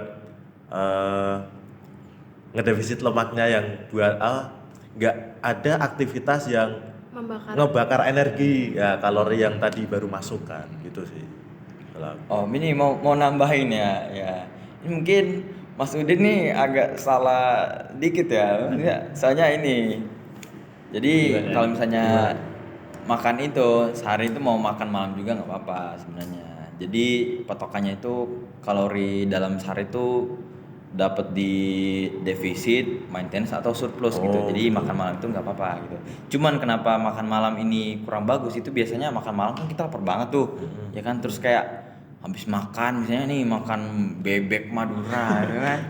Speaker 5: ngedefisit lemaknya, yang buat nggak ada aktivitas yang ngebakar energi ya kalori yang tadi baru masuk kan gitu sih. Kalau
Speaker 3: Oh, ini mau nambahin ya. Ini mungkin Mas Udin nih agak salah dikit ya. Soalnya ini. Jadi
Speaker 2: Gimana?
Speaker 3: kalau misalnya makan itu sehari itu mau makan malam juga nggak apa-apa sebenarnya. Jadi patokannya itu kalori dalam sehari itu dapat di defisit, maintenance atau surplus gitu.
Speaker 5: Oh,
Speaker 3: Jadi
Speaker 5: gitu.
Speaker 3: makan malam itu nggak apa-apa gitu. Cuman kenapa makan malam ini kurang bagus itu biasanya makan malam kan kita lapar banget tuh. Ya kan terus kayak habis makan misalnya nih makan bebek Madura ya kan.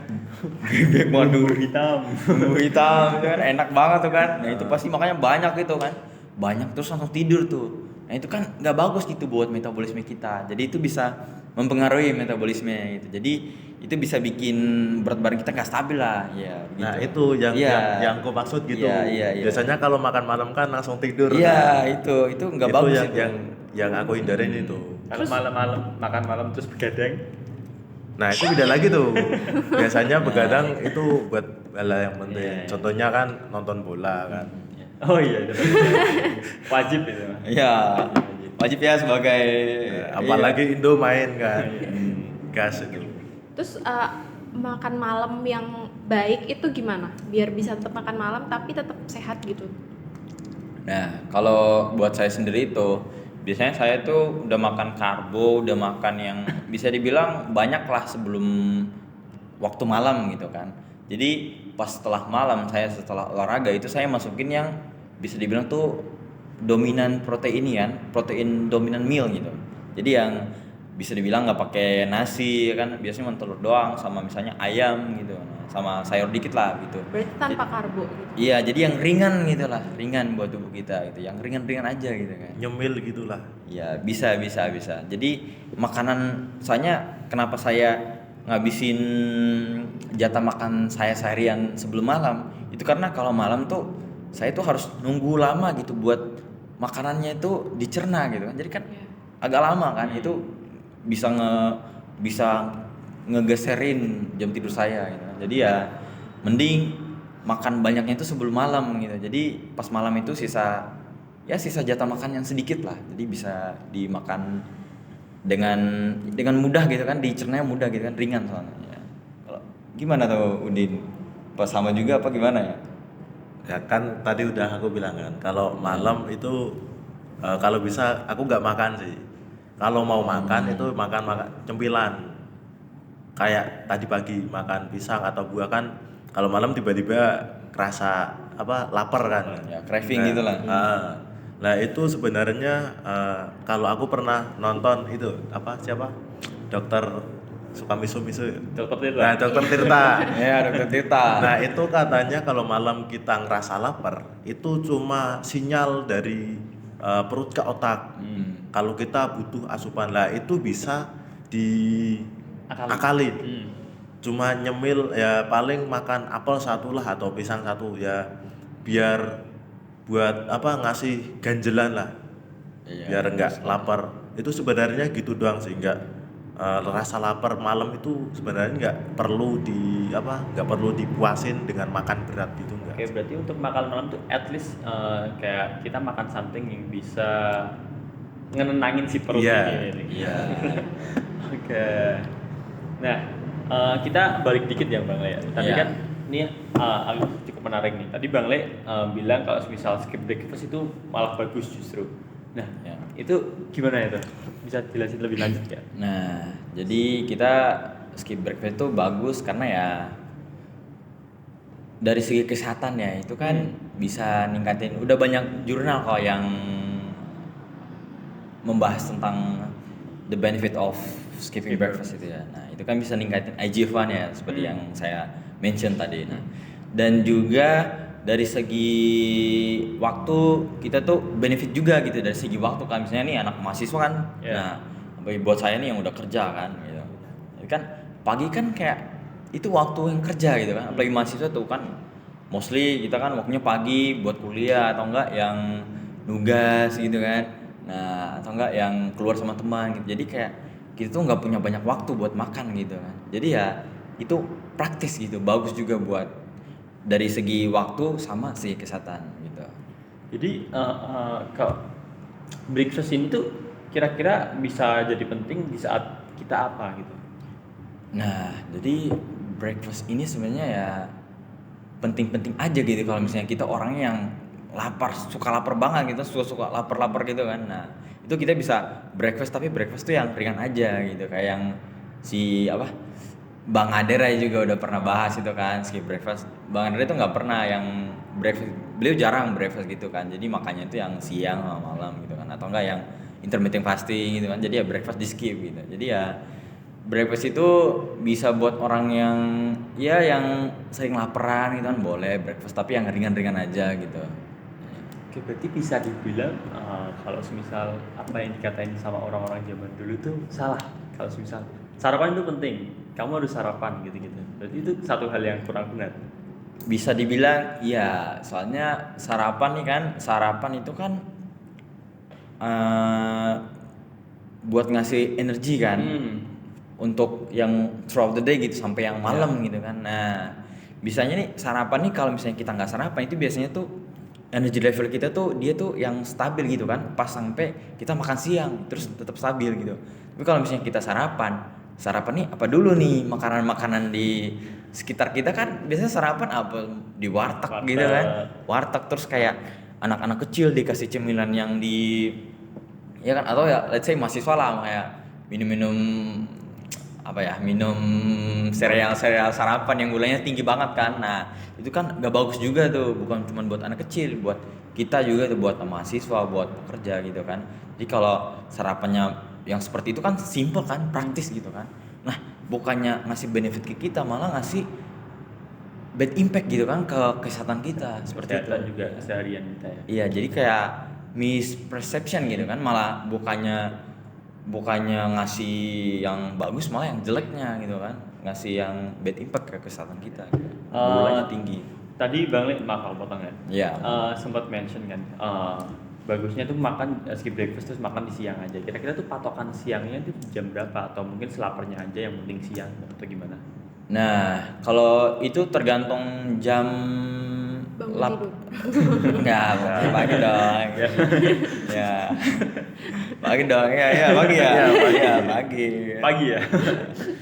Speaker 3: Bebek Madura
Speaker 2: hitam.
Speaker 3: bumbu hitam itu kan enak banget tuh kan. Nah itu pasti makanya banyak gitu kan, banyak terus langsung tidur tuh. Nah itu kan nggak bagus gitu buat metabolisme kita, jadi itu bisa mempengaruhi metabolisme gitu. Jadi itu bisa bikin berat badan kita nggak stabil lah ya gitu.
Speaker 5: Nah itu yang
Speaker 3: Iya.
Speaker 5: yang aku maksud gitu.
Speaker 3: Iya.
Speaker 5: Biasanya kalau makan malam kan langsung tidur.
Speaker 3: Iya
Speaker 5: kan?
Speaker 3: itu nggak
Speaker 5: Itu
Speaker 3: bagus
Speaker 5: yang,
Speaker 3: itu.
Speaker 5: yang aku hindarin itu.
Speaker 2: Kalau malam-malam makan malam terus begadang.
Speaker 5: Nah itu beda lagi tuh. Biasanya begadang itu buat hal yang penting.
Speaker 2: Iya.
Speaker 5: Contohnya kan nonton bola kan.
Speaker 2: Oh iya, itu wajib itu.
Speaker 3: Iya wajib ya sebagai
Speaker 5: Apalagi Indo main kan. Gas itu.
Speaker 4: Terus makan malam yang baik itu gimana? Biar bisa tetap makan malam tapi tetap sehat gitu.
Speaker 3: Nah, kalau buat saya sendiri itu biasanya saya tuh udah makan karbo, udah makan yang bisa dibilang banyak lah sebelum waktu malam gitu kan. Jadi pas setelah malam saya setelah olahraga itu saya masukin yang bisa dibilang tuh dominan protein kan, protein dominan meal gitu. Jadi yang bisa dibilang nggak pakai nasi ya kan, biasanya cuma telur doang sama misalnya ayam gitu, nah, sama sayur dikit lah gitu.
Speaker 4: Berarti tanpa karbo gitu.
Speaker 3: Iya, jadi yang ringan gitu lah, ringan buat tubuh kita gitu, yang ringan-ringan aja gitu kan.
Speaker 5: Nyemil gitulah.
Speaker 3: Ya bisa. Jadi makanan soalnya kenapa saya ngabisin jatah makan saya seharian sebelum malam itu karena kalau malam tuh saya tuh harus nunggu lama gitu buat makanannya itu dicerna gitu kan. Jadi kan agak lama kan itu bisa ngegeserin jam tidur saya gitu kan. Jadi ya mending makan banyaknya itu sebelum malam gitu. Jadi pas malam itu sisa jatah makan yang sedikit lah, jadi bisa dimakan dengan mudah gitu kan, dicernanya mudah gitu kan, ringan soalnya ya. Kalau gimana tuh Udin, pas sama juga apa gimana ya?
Speaker 5: Ya kan tadi udah aku bilang kan, kalau malam itu kalau bisa aku nggak makan sih. Kalau mau makan itu makan cemilan. Kayak tadi pagi makan pisang atau buah kan, kalau malam tiba-tiba kerasa lapar kan.
Speaker 3: Ya craving gitu lah.
Speaker 5: Nah itu sebenarnya kalau aku pernah nonton itu siapa? Dokter Sukamiso.
Speaker 2: Dokter Tirta.
Speaker 5: Nah Dokter Tirta.
Speaker 3: Ya Dokter Tirta.
Speaker 5: Nah itu katanya kalau malam kita ngerasa lapar itu cuma sinyal dari perut ke otak. Kalau kita butuh asupan lah itu bisa diakalin. Cuma nyemil ya paling makan apel satu lah atau pisang satu ya biar buat ngasih ganjelan lah.
Speaker 3: Iya,
Speaker 5: Biar enggak lapar. Itu sebenarnya gitu doang sih, enggak rasa lapar malam itu sebenarnya enggak perlu dipuasin dengan makan berat gitu enggak.
Speaker 2: Oke, berarti untuk makan malam tuh at least kayak kita makan something yang bisa ngenenangin si perut ini.
Speaker 3: Iya.
Speaker 2: Oke. Nah, kita balik dikit ya Bang Le. Tadi
Speaker 3: Iya.
Speaker 2: kan ini cukup menarik nih. Tadi Bang Le bilang kalau misal skip breakfast itu malah bagus justru. Nah,
Speaker 3: Ya.
Speaker 2: itu gimana itu? Bisa jelasin lebih lanjut ya?
Speaker 3: Nah, jadi kita skip breakfast itu bagus karena ya dari segi kesehatan ya itu kan bisa ningkatin. Udah banyak jurnal kok yang membahas tentang the benefit of skipping breakfast itu ya. Nah, itu kan bisa ningkatin IGF-1 ya seperti yang saya mention tadi. Nah, dan juga dari segi waktu kita tuh benefit juga gitu dari segi waktu kan misalnya nih anak mahasiswa kan. Nah, buat saya nih yang udah kerja kan gitu. Jadi kan pagi kan kayak itu waktu yang kerja gitu kan. Apalagi mahasiswa tuh kan mostly kita kan waktunya pagi buat kuliah atau enggak yang nugas gitu kan. Nah, atau enggak yang keluar sama teman gitu. Jadi kayak kita tuh nggak punya banyak waktu buat makan gitu kan. Jadi ya itu praktis gitu, bagus juga buat dari segi waktu sama segi kesehatan gitu.
Speaker 2: Jadi kalau breakfast ini tuh kira-kira bisa jadi penting di saat kita apa gitu?
Speaker 3: Nah, jadi breakfast ini sebenarnya ya penting-penting aja gitu kalau misalnya kita orangnya yang suka lapar banget gitu, suka lapar gitu kan. Nah, itu kita bisa breakfast, tapi breakfast tuh yang ringan aja gitu, kayak yang si apa Bang Adera juga udah pernah bahas itu kan, skip breakfast. Bang Adera itu nggak pernah yang breakfast, beliau jarang breakfast gitu kan, jadi makanya itu yang siang sama malam gitu kan, atau enggak yang intermittent fasting gitu kan, jadi ya breakfast di skip gitu. Jadi ya breakfast itu bisa buat orang yang ya yang sering laparan gitu kan, boleh breakfast, tapi yang ringan-ringan aja gitu.
Speaker 2: Oke, berarti bisa dibilang kalau semisal apa yang dikatain sama orang-orang zaman dulu tuh salah. Kalau semisal sarapan itu penting, kamu harus sarapan gitu-gitu. Berarti itu satu hal yang kurang benar.
Speaker 3: Bisa dibilang iya, soalnya sarapan itu kan buat ngasih energi kan, untuk yang throughout the day gitu sampai yang malam gitu kan. Nah, bisanya nih sarapan nih, kalau misalnya kita nggak sarapan itu biasanya tuh energy level kita tuh dia tuh yang stabil gitu kan, pas sampai kita makan siang terus tetap stabil gitu. Tapi kalau misalnya kita sarapan nih apa dulu nih, makanan-makanan di sekitar kita kan biasanya sarapan apa di warteg gitu kan, warteg, terus kayak anak-anak kecil dikasih cemilan yang di ya kan, atau ya let's say mahasiswa lah kayak minum sereal sarapan yang gulanya tinggi banget kan. Nah, itu kan gak bagus juga tuh, bukan cuma buat anak kecil, buat kita juga tuh, buat mahasiswa, buat pekerja gitu kan. Jadi kalau sarapannya yang seperti itu kan simple kan, praktis gitu kan. Nah, bukannya ngasih benefit ke kita, malah ngasih bad impact gitu kan ke kesehatan kita, seperti itu.
Speaker 2: Kesehatan juga keseharian kita ya.
Speaker 3: Iya, jadi kayak misperception gitu kan, malah bukannya ngasih yang bagus, malah yang jeleknya gitu kan, ngasih yang bad impact ke kesehatan kita gitu. Gulanya tinggi.
Speaker 2: Tadi Bang Le, maaf aku potong ya.
Speaker 3: Iya.
Speaker 2: Sempat mention kan bagusnya tuh makan skip breakfast terus makan di siang aja. Kira-kira tuh patokan siangnya tuh jam berapa, atau mungkin selaparnya aja yang penting siang atau gimana?
Speaker 3: Nah, kalau itu tergantung jam
Speaker 4: Bangun
Speaker 3: Enggak, pagi dong. Ya. Pagi dong. Ya, pagi ya. Iya, pagi.
Speaker 2: Pagi ya?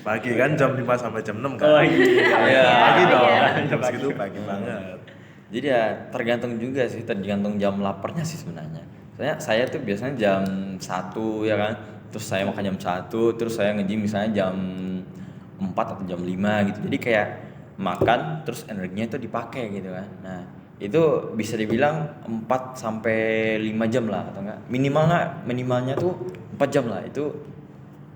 Speaker 5: Pagi kan jam 5 sampai jam 6 kan.
Speaker 2: Oh iya.
Speaker 3: Iya.
Speaker 5: Pagi dong.
Speaker 1: Iya.
Speaker 5: Jam segitu pagi banget.
Speaker 3: Jadi ya tergantung juga sih, tergantung jam laparnya sih sebenarnya. Soalnya saya tuh biasanya jam 1 ya kan. Terus saya makan jam 1, terus saya nge-gym misalnya jam 4 atau jam 5 gitu. Jadi kayak makan terus energinya itu dipakai gitu kan. Nah, itu bisa dibilang 4 sampai 5 jam lah, atau enggak minimalnya tuh 4 jam lah. Itu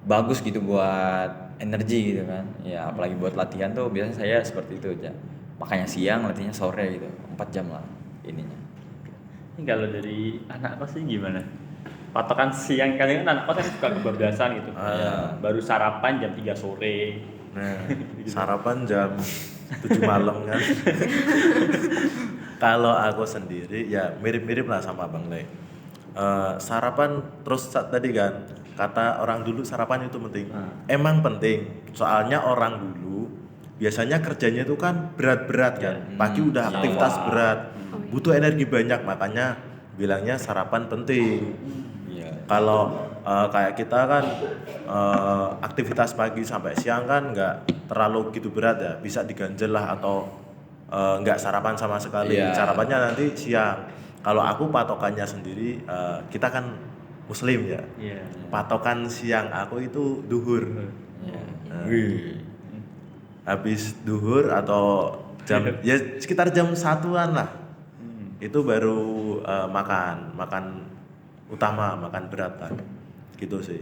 Speaker 3: bagus gitu buat energi gitu kan. Ya apalagi buat latihan tuh biasanya saya seperti itu aja. Makanya siang, latihannya sore gitu. 4 jam lah ininya.
Speaker 2: Ini kalau dari anak kos ini gimana? Patokan siang, kalian kan anak kos kan suka kebablasan gitu. Ya, baru sarapan jam 3 sore.
Speaker 5: Nah, sarapan jam 7 malam kan. Kalau aku sendiri ya mirip-mirip lah sama Bang Le. Sarapan terus tadi kan kata orang dulu sarapan itu penting. Emang penting. Soalnya orang dulu biasanya kerjanya itu kan berat-berat kan. Pagi udah aktivitas berat. Butuh energi banyak, makanya bilangnya sarapan penting. Kalau kayak kita kan aktivitas pagi sampai siang kan nggak terlalu gitu berat ya, bisa diganjel lah, atau nggak sarapan sama sekali. Sarapannya nanti siang. Kalau aku patokannya sendiri, kita kan muslim ya. Patokan siang aku itu duhur. Habis duhur atau jam ya sekitar jam 1-an lah. Itu baru makan utama, makan berat lah, gitu sih.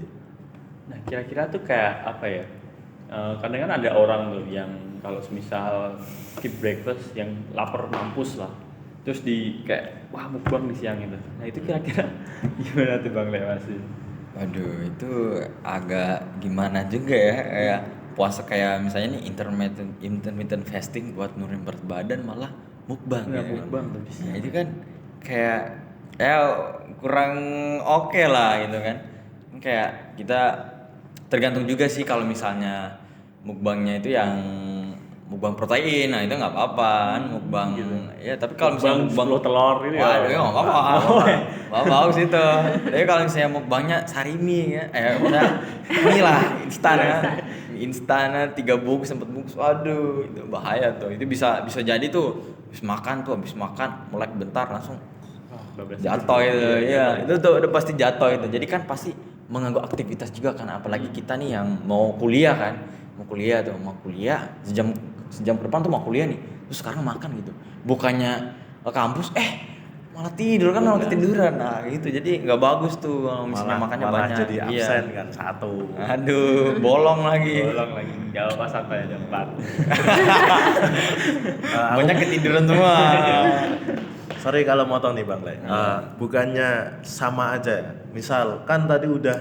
Speaker 2: Nah, kira-kira tuh kayak apa ya? Kadang kan ada orang tuh yang kalau misal skip breakfast yang lapar mampus lah, terus di kayak wah mukbang di siang itu. Nah itu kira-kira gimana tuh Bang Le masih?
Speaker 3: Waduh, itu agak gimana juga ya, kayak puasa kayak misalnya nih intermittent fasting buat nurunin berat badan, malah mukbang.
Speaker 2: Nggak
Speaker 3: ya.
Speaker 2: mukbang tuh.
Speaker 3: Nah, itu kan kayak ya kurang oke lah gitu kan. Kayak kita tergantung juga sih, kalau misalnya mukbangnya itu yang mukbang protein, nah itu nggak apa-apa kan, mukbang gitu. Ya tapi kalau misalnya mukbang
Speaker 2: telur ini
Speaker 3: waduh ya nggak apa-apa, bagus itu. Tapi kalau misalnya mukbangnya sarimi ya, udah inilah instan ya, mie instan 3 bungkus 4 bungkus, waduh itu bahaya tuh. Itu bisa jadi tuh habis makan mulai bentar langsung jatuh itu. Iya, itu tuh udah pasti jatuh itu. Jadi kan pasti mengganggu aktivitas juga kan, apalagi kita nih yang mau kuliah kan. Mau kuliah sejam ke depan tuh mau kuliah nih. Terus sekarang makan gitu. Bukannya ke kampus malah tidur kan, malah ketiduran. Nah, gitu. Jadi nggak bagus tuh kalau misalnya makannya
Speaker 5: malah
Speaker 3: banyak.
Speaker 5: jadi absen kan satu.
Speaker 3: Aduh, bolong lagi.
Speaker 2: Jauh pas sampai jam 4.
Speaker 3: Banyak ketiduran semua.
Speaker 5: Sorry kalau motong nih Bang Le. Bukannya sama aja ya? Misal kan tadi udah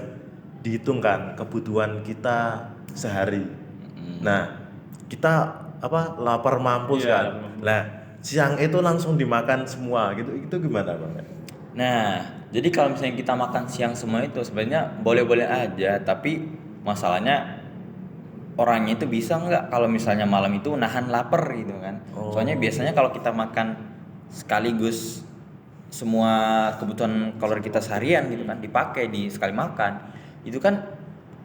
Speaker 5: dihitungkan kebutuhan kita sehari. Nah, kita lapar mampus
Speaker 2: Iya,
Speaker 5: kan.
Speaker 2: mampus.
Speaker 5: Nah, siang itu langsung dimakan semua gitu. Itu gimana Bang Le?
Speaker 3: Nah, jadi kalau misalnya kita makan siang semua itu sebenarnya boleh-boleh aja, tapi masalahnya orangnya itu bisa nggak kalau misalnya malam itu nahan lapar gitu kan. Soalnya biasanya kalau kita makan sekaligus semua kebutuhan kalori kita seharian gitu kan dipakai di sekali makan, itu kan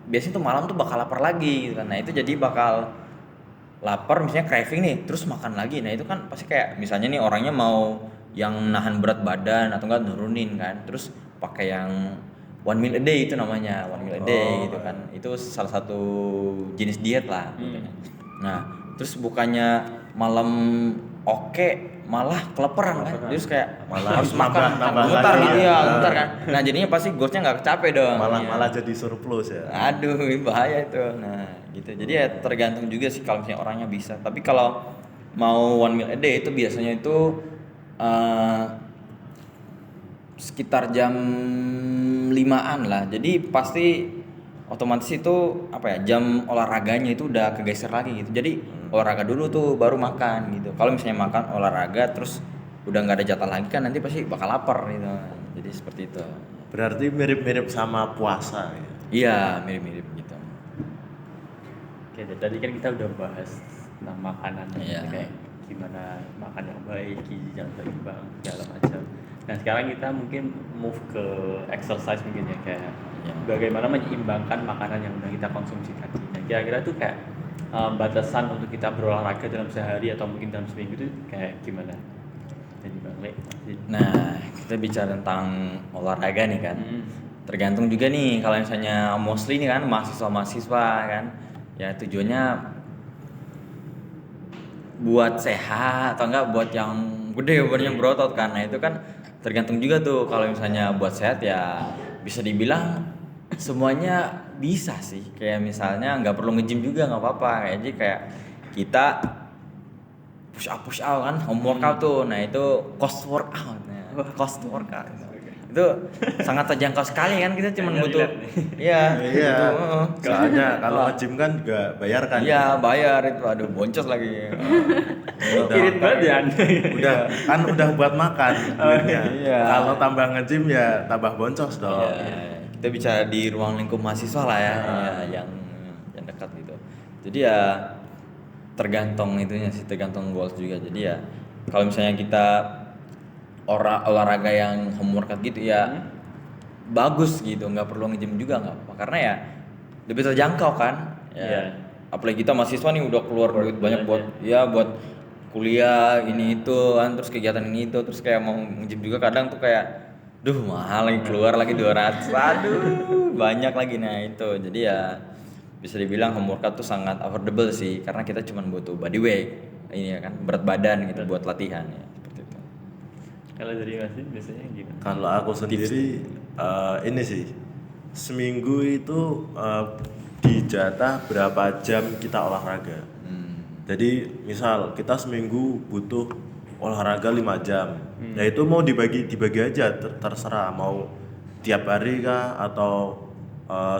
Speaker 3: biasanya tuh malam tuh bakal lapar lagi gitu kan. Nah, itu jadi bakal lapar misalnya craving nih terus makan lagi. Nah, itu kan pasti kayak misalnya nih orangnya mau yang nahan berat badan atau enggak nurunin kan, terus pakai yang one meal a day, itu namanya one meal a day gitu kan. Itu salah satu jenis diet lah gitu kan. Nah, terus bukannya malam malah kelaparan kan, terus kayak
Speaker 5: Malah
Speaker 3: harus makan
Speaker 5: nambah
Speaker 3: bentar
Speaker 5: lagi
Speaker 3: gitu
Speaker 5: ya.
Speaker 3: ya bentar kan. Nah, jadinya pasti goalsnya nggak capek dong.
Speaker 5: Malah jadi surplus ya.
Speaker 3: Aduh, bahaya itu. Nah, gitu. Jadi ya tergantung juga sih kalau misalnya orangnya bisa. Tapi kalau mau one meal a day itu biasanya itu sekitar jam 5-an lah. Jadi pasti otomatis itu jam olahraganya itu udah kegeser lagi gitu. Jadi olahraga dulu tuh baru makan gitu. Kalau misalnya makan olahraga terus udah nggak ada jatah lagi kan nanti pasti bakal lapar gitu. Jadi seperti itu.
Speaker 5: Berarti mirip-mirip sama puasa ya.
Speaker 3: Iya, mirip-mirip gitu.
Speaker 2: Oke, tadi kan kita udah bahas tentang makanan,
Speaker 3: Iya.
Speaker 2: kayak gimana makan yang baik, gizi yang seimbang, segala macam. Nah, sekarang kita mungkin move ke exercise mungkin ya, kayak bagaimana menyeimbangkan makanan yang udah kita konsumsi tadi. Nah, kira-kira tuh kayak batasan untuk kita berolahraga dalam sehari atau mungkin dalam seminggu itu kayak gimana? Jadi Bang Le.
Speaker 3: Nah, kita bicara tentang olahraga nih kan. Tergantung juga nih kalau misalnya mostly nih kan mahasiswa kan, ya tujuannya buat sehat atau enggak buat yang gede, buat yang berotot kan. Nah, itu kan tergantung juga tuh. Kalau misalnya buat sehat ya bisa dibilang semuanya bisa sih. Kayak misalnya nggak perlu nge-gym juga nggak apa-apa. Jadi kayak kita push up kan, home workout tuh. Nah, itu cost workout. Cost workout. Itu sangat terjangkau sekali kan, kita cuma butuh iya.
Speaker 5: Soalnya kalau nge-gym kan juga bayar kan.
Speaker 3: Iya, bayar itu. Aduh, boncos lagi.
Speaker 2: Irit banget ya Anda.
Speaker 5: udah buat makan duitnya.
Speaker 3: Iya.
Speaker 5: Kalau tambah nge-gym ya tambah boncos dong.
Speaker 3: Iya, kita bicara di ruang lingkup mahasiswa lah ya, ya, yang dekat gitu. Jadi ya tergantung itunya sih, tergantung goals juga. Jadi ya kalau misalnya kita olahraga yang home workout gitu ya bagus gitu, nggak perlu nge-gym juga nggak apa, karena ya lebih terjangkau kan. Ya, apalagi kita mahasiswa nih udah keluar duit banyak buat kuliah ini itu kan, terus kegiatan ini itu, terus kayak mau nge-gym juga kadang tuh kayak mahal lagi, keluar lagi 200, banyak lagi. Nah, itu jadi ya bisa dibilang home workout tuh sangat affordable sih, karena kita cuma butuh body weight ini ya kan, berat badan gitu buat latihan ya, seperti itu.
Speaker 2: Kalau dari Mas biasanya gimana?
Speaker 5: Kalau aku sendiri ini sih seminggu itu dijatah berapa jam kita olahraga. Jadi misal kita seminggu butuh olahraga 5 jam. Ya itu mau dibagi aja, terserah mau tiap hari kah atau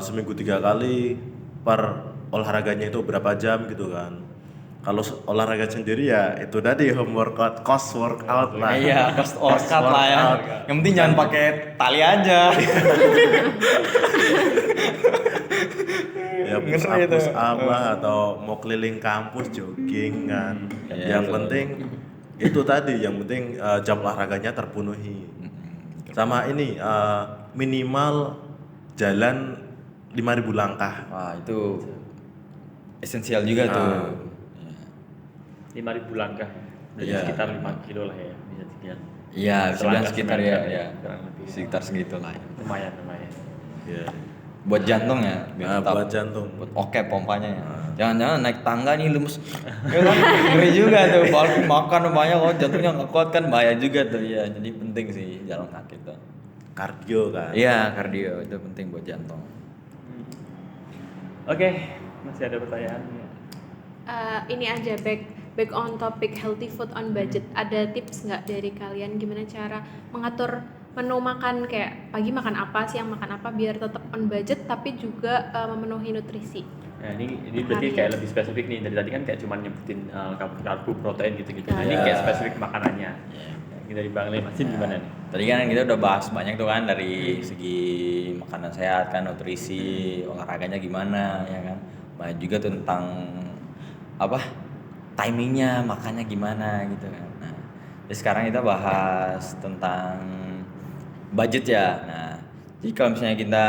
Speaker 5: seminggu 3 kali per olahraganya itu berapa jam gitu kan. Kalau olahraga sendiri ya itu tadi home workout, cost workout lah.
Speaker 3: Iya, cost workout lah ya. Yang penting jangan pakai tali aja.
Speaker 5: Ya push up lah, atau mau keliling kampus jogging kan. Yang penting itu tadi, yang penting jam olahraganya terpenuhi. Sama ini minimal jalan 5.000 langkah.
Speaker 3: Wah, itu esensial juga tuh. Ya.
Speaker 2: 5.000 langkah. Berarti
Speaker 3: Iya.
Speaker 2: sekitar 5 kilo lah ya bisa dilihat.
Speaker 3: Iya, bisa bilang
Speaker 2: Selangkah
Speaker 3: sekitar
Speaker 2: sembilan
Speaker 3: ya,
Speaker 2: jam
Speaker 3: ya.
Speaker 2: kurang lebih.
Speaker 3: Sekitar segitu lah.
Speaker 2: Lumayan.
Speaker 5: Iya.
Speaker 3: Buat jantung ya, biar
Speaker 5: Nah,
Speaker 3: tetap
Speaker 5: buat jantung.
Speaker 3: oke pompanya ya. Jangan-jangan naik tangga nih lemes. Ya kan ngeri juga tuh, apalagi makan banyak kok jantungnya nggak kuat kan bahaya juga tuh ya. Jadi penting sih jalan kaki tuh.
Speaker 5: Kardio kan.
Speaker 3: Iya, kardio itu penting buat jantung.
Speaker 2: Oke, masih ada pertanyaan?
Speaker 4: Ini aja back on topic healthy food on budget. Ada tips nggak dari kalian gimana cara mengatur menu makan, kayak pagi makan apa, siang makan apa biar tetap on budget tapi juga memenuhi nutrisi?
Speaker 2: Nah ini berarti
Speaker 4: Harian.
Speaker 2: kayak lebih spesifik nih, dari tadi kan kayak cuma nyebutin karbo, protein gitu-gitu. Nah, ini
Speaker 3: Iya.
Speaker 2: kayak spesifik makanannya.
Speaker 3: Iya.
Speaker 2: Dari Bang Le, Masin gimana nih?
Speaker 3: Tadi kan kita udah bahas banyak tuh kan dari segi makanan sehat kan, nutrisi, olahraganya gimana ya kan. Banyak juga tuh tentang apa? Timingnya makannya gimana gitu kan. Nah, jadi sekarang kita bahas tentang budget ya. Nah, jadi kalau misalnya kita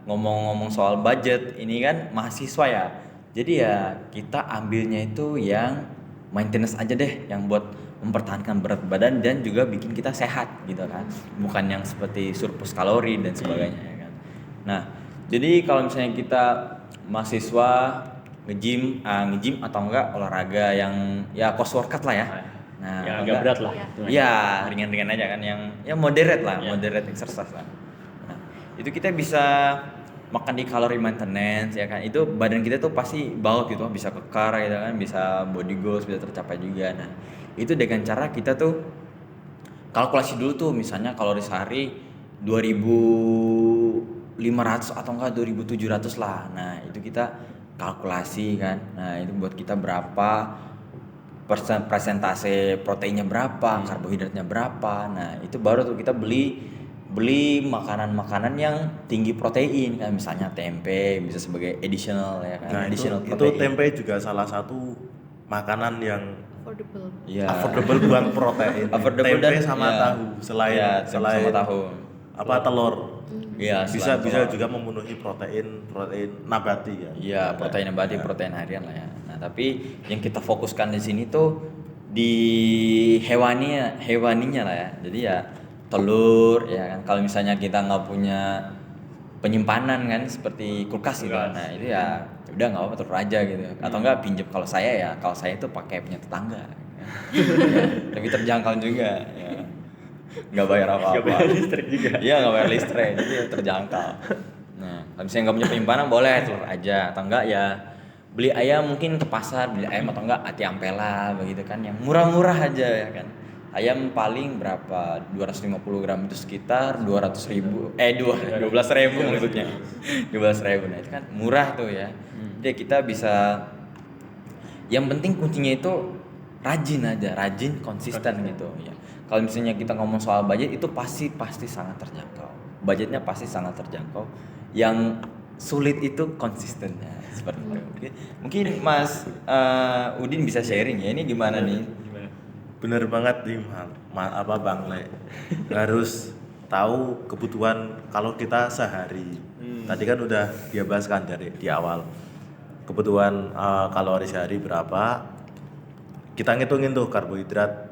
Speaker 3: ngomong-ngomong soal budget, ini kan mahasiswa ya. Jadi ya kita ambilnya itu yang maintenance aja deh, yang buat mempertahankan berat badan dan juga bikin kita sehat gitu kan. Bukan yang seperti surplus kalori dan sebagainya ya kan. Nah, jadi kalau misalnya kita mahasiswa nge-gym atau enggak olahraga yang ya cost workout lah ya. Nah,
Speaker 2: yang
Speaker 3: atau
Speaker 2: agak
Speaker 3: enggak-
Speaker 2: berat lah.
Speaker 4: Iya.
Speaker 2: hitungannya.
Speaker 3: Iya, ringan-ringan aja kan yang ya moderate lah,
Speaker 2: Iya.
Speaker 3: moderate exercise lah. Nah, itu kita bisa makan di calorie maintenance ya kan. Itu badan kita tuh pasti baut gitu, bisa kekar gitu kan, bisa body goals bisa tercapai juga. Nah, itu dengan cara kita tuh kalkulasi dulu tuh, misalnya kalori sehari 2.500 atau enggak 2.700 lah. Nah, itu kita kalkulasi kan. Nah, itu buat kita berapa persentase proteinnya berapa, karbohidratnya berapa. Nah, itu baru tuh kita beli makanan-makanan yang tinggi protein kan, misalnya tempe bisa sebagai additional ya kan.
Speaker 5: Nah,
Speaker 3: Additional
Speaker 5: itu
Speaker 3: protein.
Speaker 5: tempe juga salah satu makanan yang
Speaker 4: Affordable.
Speaker 3: Iya.
Speaker 5: affordable buat protein.
Speaker 3: Affordable
Speaker 5: tempe
Speaker 3: dan
Speaker 5: sama
Speaker 3: ya.
Speaker 5: tahu selain
Speaker 3: Iya, tempe
Speaker 5: selain
Speaker 3: sama tahu.
Speaker 5: apa telur.
Speaker 3: Iya,
Speaker 5: Bisa
Speaker 3: selain
Speaker 5: bisa
Speaker 3: telur.
Speaker 5: juga memenuhi protein nabati ya.
Speaker 3: Iya, protein nabati,
Speaker 5: Ya.
Speaker 3: protein harian lah ya. Nah, tapi yang kita fokuskan di sini tuh di hewaninya lah ya. Jadi ya telur ya kan. Kalau misalnya kita nggak punya penyimpanan kan seperti kulkas gitu.
Speaker 2: Kulkas.
Speaker 3: Nah, itu ya udah nggak apa-apa telur aja gitu. Atau enggak pinjam, kalau saya itu pakai punya tetangga. Ya, lebih terjangkau juga ya. Nggak bayar apa-apa.
Speaker 2: Nggak bayar listrik juga.
Speaker 3: Iya, nggak bayar listrik, jadi ya terjangkau. Nah, kalau misalnya nggak punya penyimpanan boleh telur aja, atau enggak ya beli ayam mungkin ke pasar, beli ayam atau enggak ati ampela begitu kan, yang murah-murah aja ya kan. Ayam paling berapa? 250 gram itu sekitar 12.000 maksudnya. 12.000. Nah, itu kan murah tuh ya. Jadi kita bisa, yang penting kuncinya itu rajin, konsisten gitu ya. Kalau misalnya kita ngomong soal budget itu pasti sangat terjangkau. Budgetnya pasti sangat terjangkau. Yang sulit itu konsistennya seperti itu. Oke. Mungkin Mas Udin bisa sharing ya, ini gimana nih?
Speaker 2: Gimana?
Speaker 5: Bener banget nih Bang Le. Harus tahu kebutuhan kalau kita sehari. Tadi kan udah dia bahas kan dari di awal. Kebutuhan kalori sehari berapa? Kita ngitungin tuh karbohidrat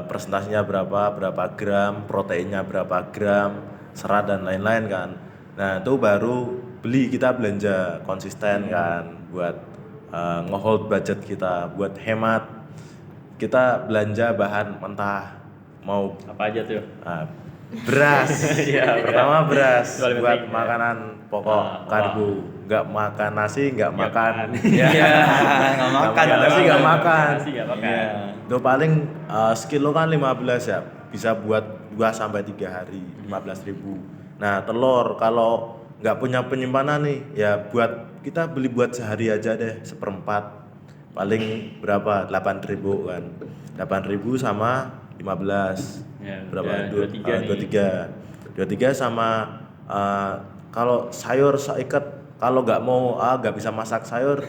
Speaker 5: persentasenya berapa gram, proteinnya berapa gram, serat dan lain-lain kan. Nah, itu baru kita belanja konsisten kan buat nge-hold budget kita, buat hemat. Kita belanja bahan mentah, mau
Speaker 2: Apa aja tuh?
Speaker 5: beras.
Speaker 2: Iya,
Speaker 5: Pertama beras
Speaker 2: Itu paling
Speaker 5: buat
Speaker 2: penting, ya.
Speaker 5: makanan pokok, karbo. Nggak makan nasi, nggak makan.
Speaker 3: Iya, nggak makan.
Speaker 5: Nasi nggak makan.
Speaker 2: Nasi nggak makan.
Speaker 3: Iya.
Speaker 5: Itu paling sekilo kan 15 ya. Bisa buat 2 sampai 3 hari, 15.000. Nah, telur kalau nggak punya penyimpanan nih, ya buat kita beli buat sehari aja deh, seperempat. Paling berapa? 8.000 kan. 8.000 sama 15.
Speaker 2: Ya,
Speaker 5: Berapa?
Speaker 2: udah 23 nih.
Speaker 5: 23 sama kalau sayur seikat, kalau nggak bisa masak sayur,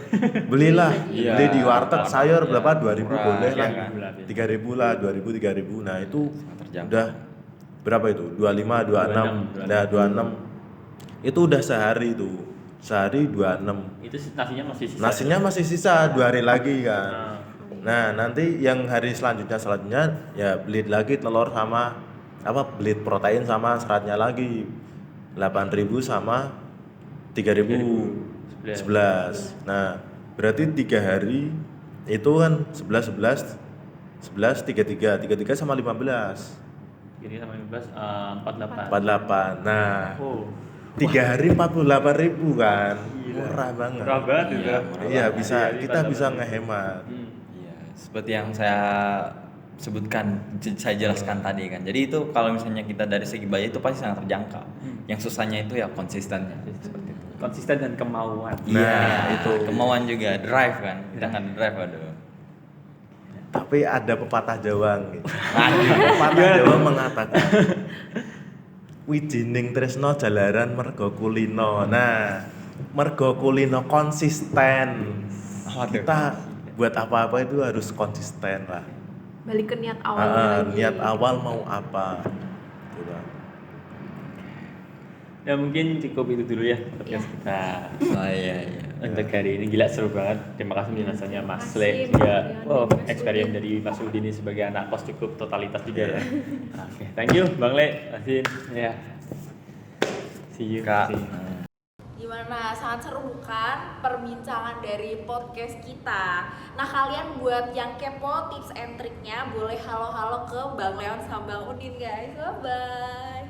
Speaker 5: belilah.
Speaker 3: Iya.
Speaker 5: Beli di warteg sayur
Speaker 3: Iya.
Speaker 5: berapa? 2.000
Speaker 3: Murah,
Speaker 5: boleh
Speaker 3: iya
Speaker 5: lah.
Speaker 3: kan?
Speaker 5: 3.000 lah, 2.000 3.000. Nah, itu
Speaker 3: terjangkau.
Speaker 5: udah berapa itu? 25 26.
Speaker 2: 26.
Speaker 5: Nah, 26. Itu udah sehari itu. sehari 26.
Speaker 2: Itu nasinya masih sisa.
Speaker 5: Nasinya masih sisa 2 hari lagi kan.
Speaker 2: Nah,
Speaker 5: Nah, nanti yang hari selanjutnya ya bleed lagi telur sama bleed protein sama seratnya lagi 8.000 sama 3.000 11. Nah, berarti 3 hari itu kan 11 33 sama 15
Speaker 2: ini sama 15 48.
Speaker 5: 48. Nah,
Speaker 2: Oh,
Speaker 5: 3 hari 48.000 kan.
Speaker 2: Gila.
Speaker 5: Murah banget.
Speaker 2: murah banget
Speaker 3: Iya,
Speaker 2: juga.
Speaker 3: murah
Speaker 5: Iya,
Speaker 3: banget.
Speaker 5: bisa
Speaker 2: Iya,
Speaker 5: kita bisa
Speaker 2: 48.000.
Speaker 5: ngehemat.
Speaker 3: Iya, seperti yang saya sebutkan, saya jelaskan tadi kan. Jadi itu kalau misalnya kita dari segi budget itu pasti sangat terjangkau. Yang susahnya itu ya konsistennya seperti itu.
Speaker 2: Konsisten dan kemauan.
Speaker 5: Nah, itu.
Speaker 3: kemauan juga, drive kan. Kita nggak ada drive, aduh.
Speaker 5: Tapi ada pepatah Jawa nih. Pepatah Jawa mengatakan wijining tresno jalaran mergo kulino. Nah, mergo kulino konsisten.
Speaker 3: Waduh.
Speaker 5: Kita buat apa-apa itu harus konsisten lah.
Speaker 4: Balik ke niat awal lagi.
Speaker 5: Niat awal mau apa. Gitu.
Speaker 2: Ya mungkin cukup itu dulu ya podcast kita
Speaker 3: Iya.
Speaker 2: untuk hari ini. Gila seru banget. Terima kasih penjelasannya Mas
Speaker 4: Makasih,
Speaker 2: Le juga.
Speaker 4: Mas
Speaker 2: Wow,
Speaker 4: Udin.
Speaker 2: experience dari Mas Udin ini sebagai anak kos cukup totalitas juga ya. Oke, thank you Bang Le, Asin. Ya. See you.
Speaker 3: Kak.
Speaker 2: See you.
Speaker 1: Gimana? Sangat seru bukan perbincangan dari podcast kita. Nah, kalian buat yang kepo tips and triknya boleh halo-halo ke Bang Leon sama Bang Udin guys. Bye bye.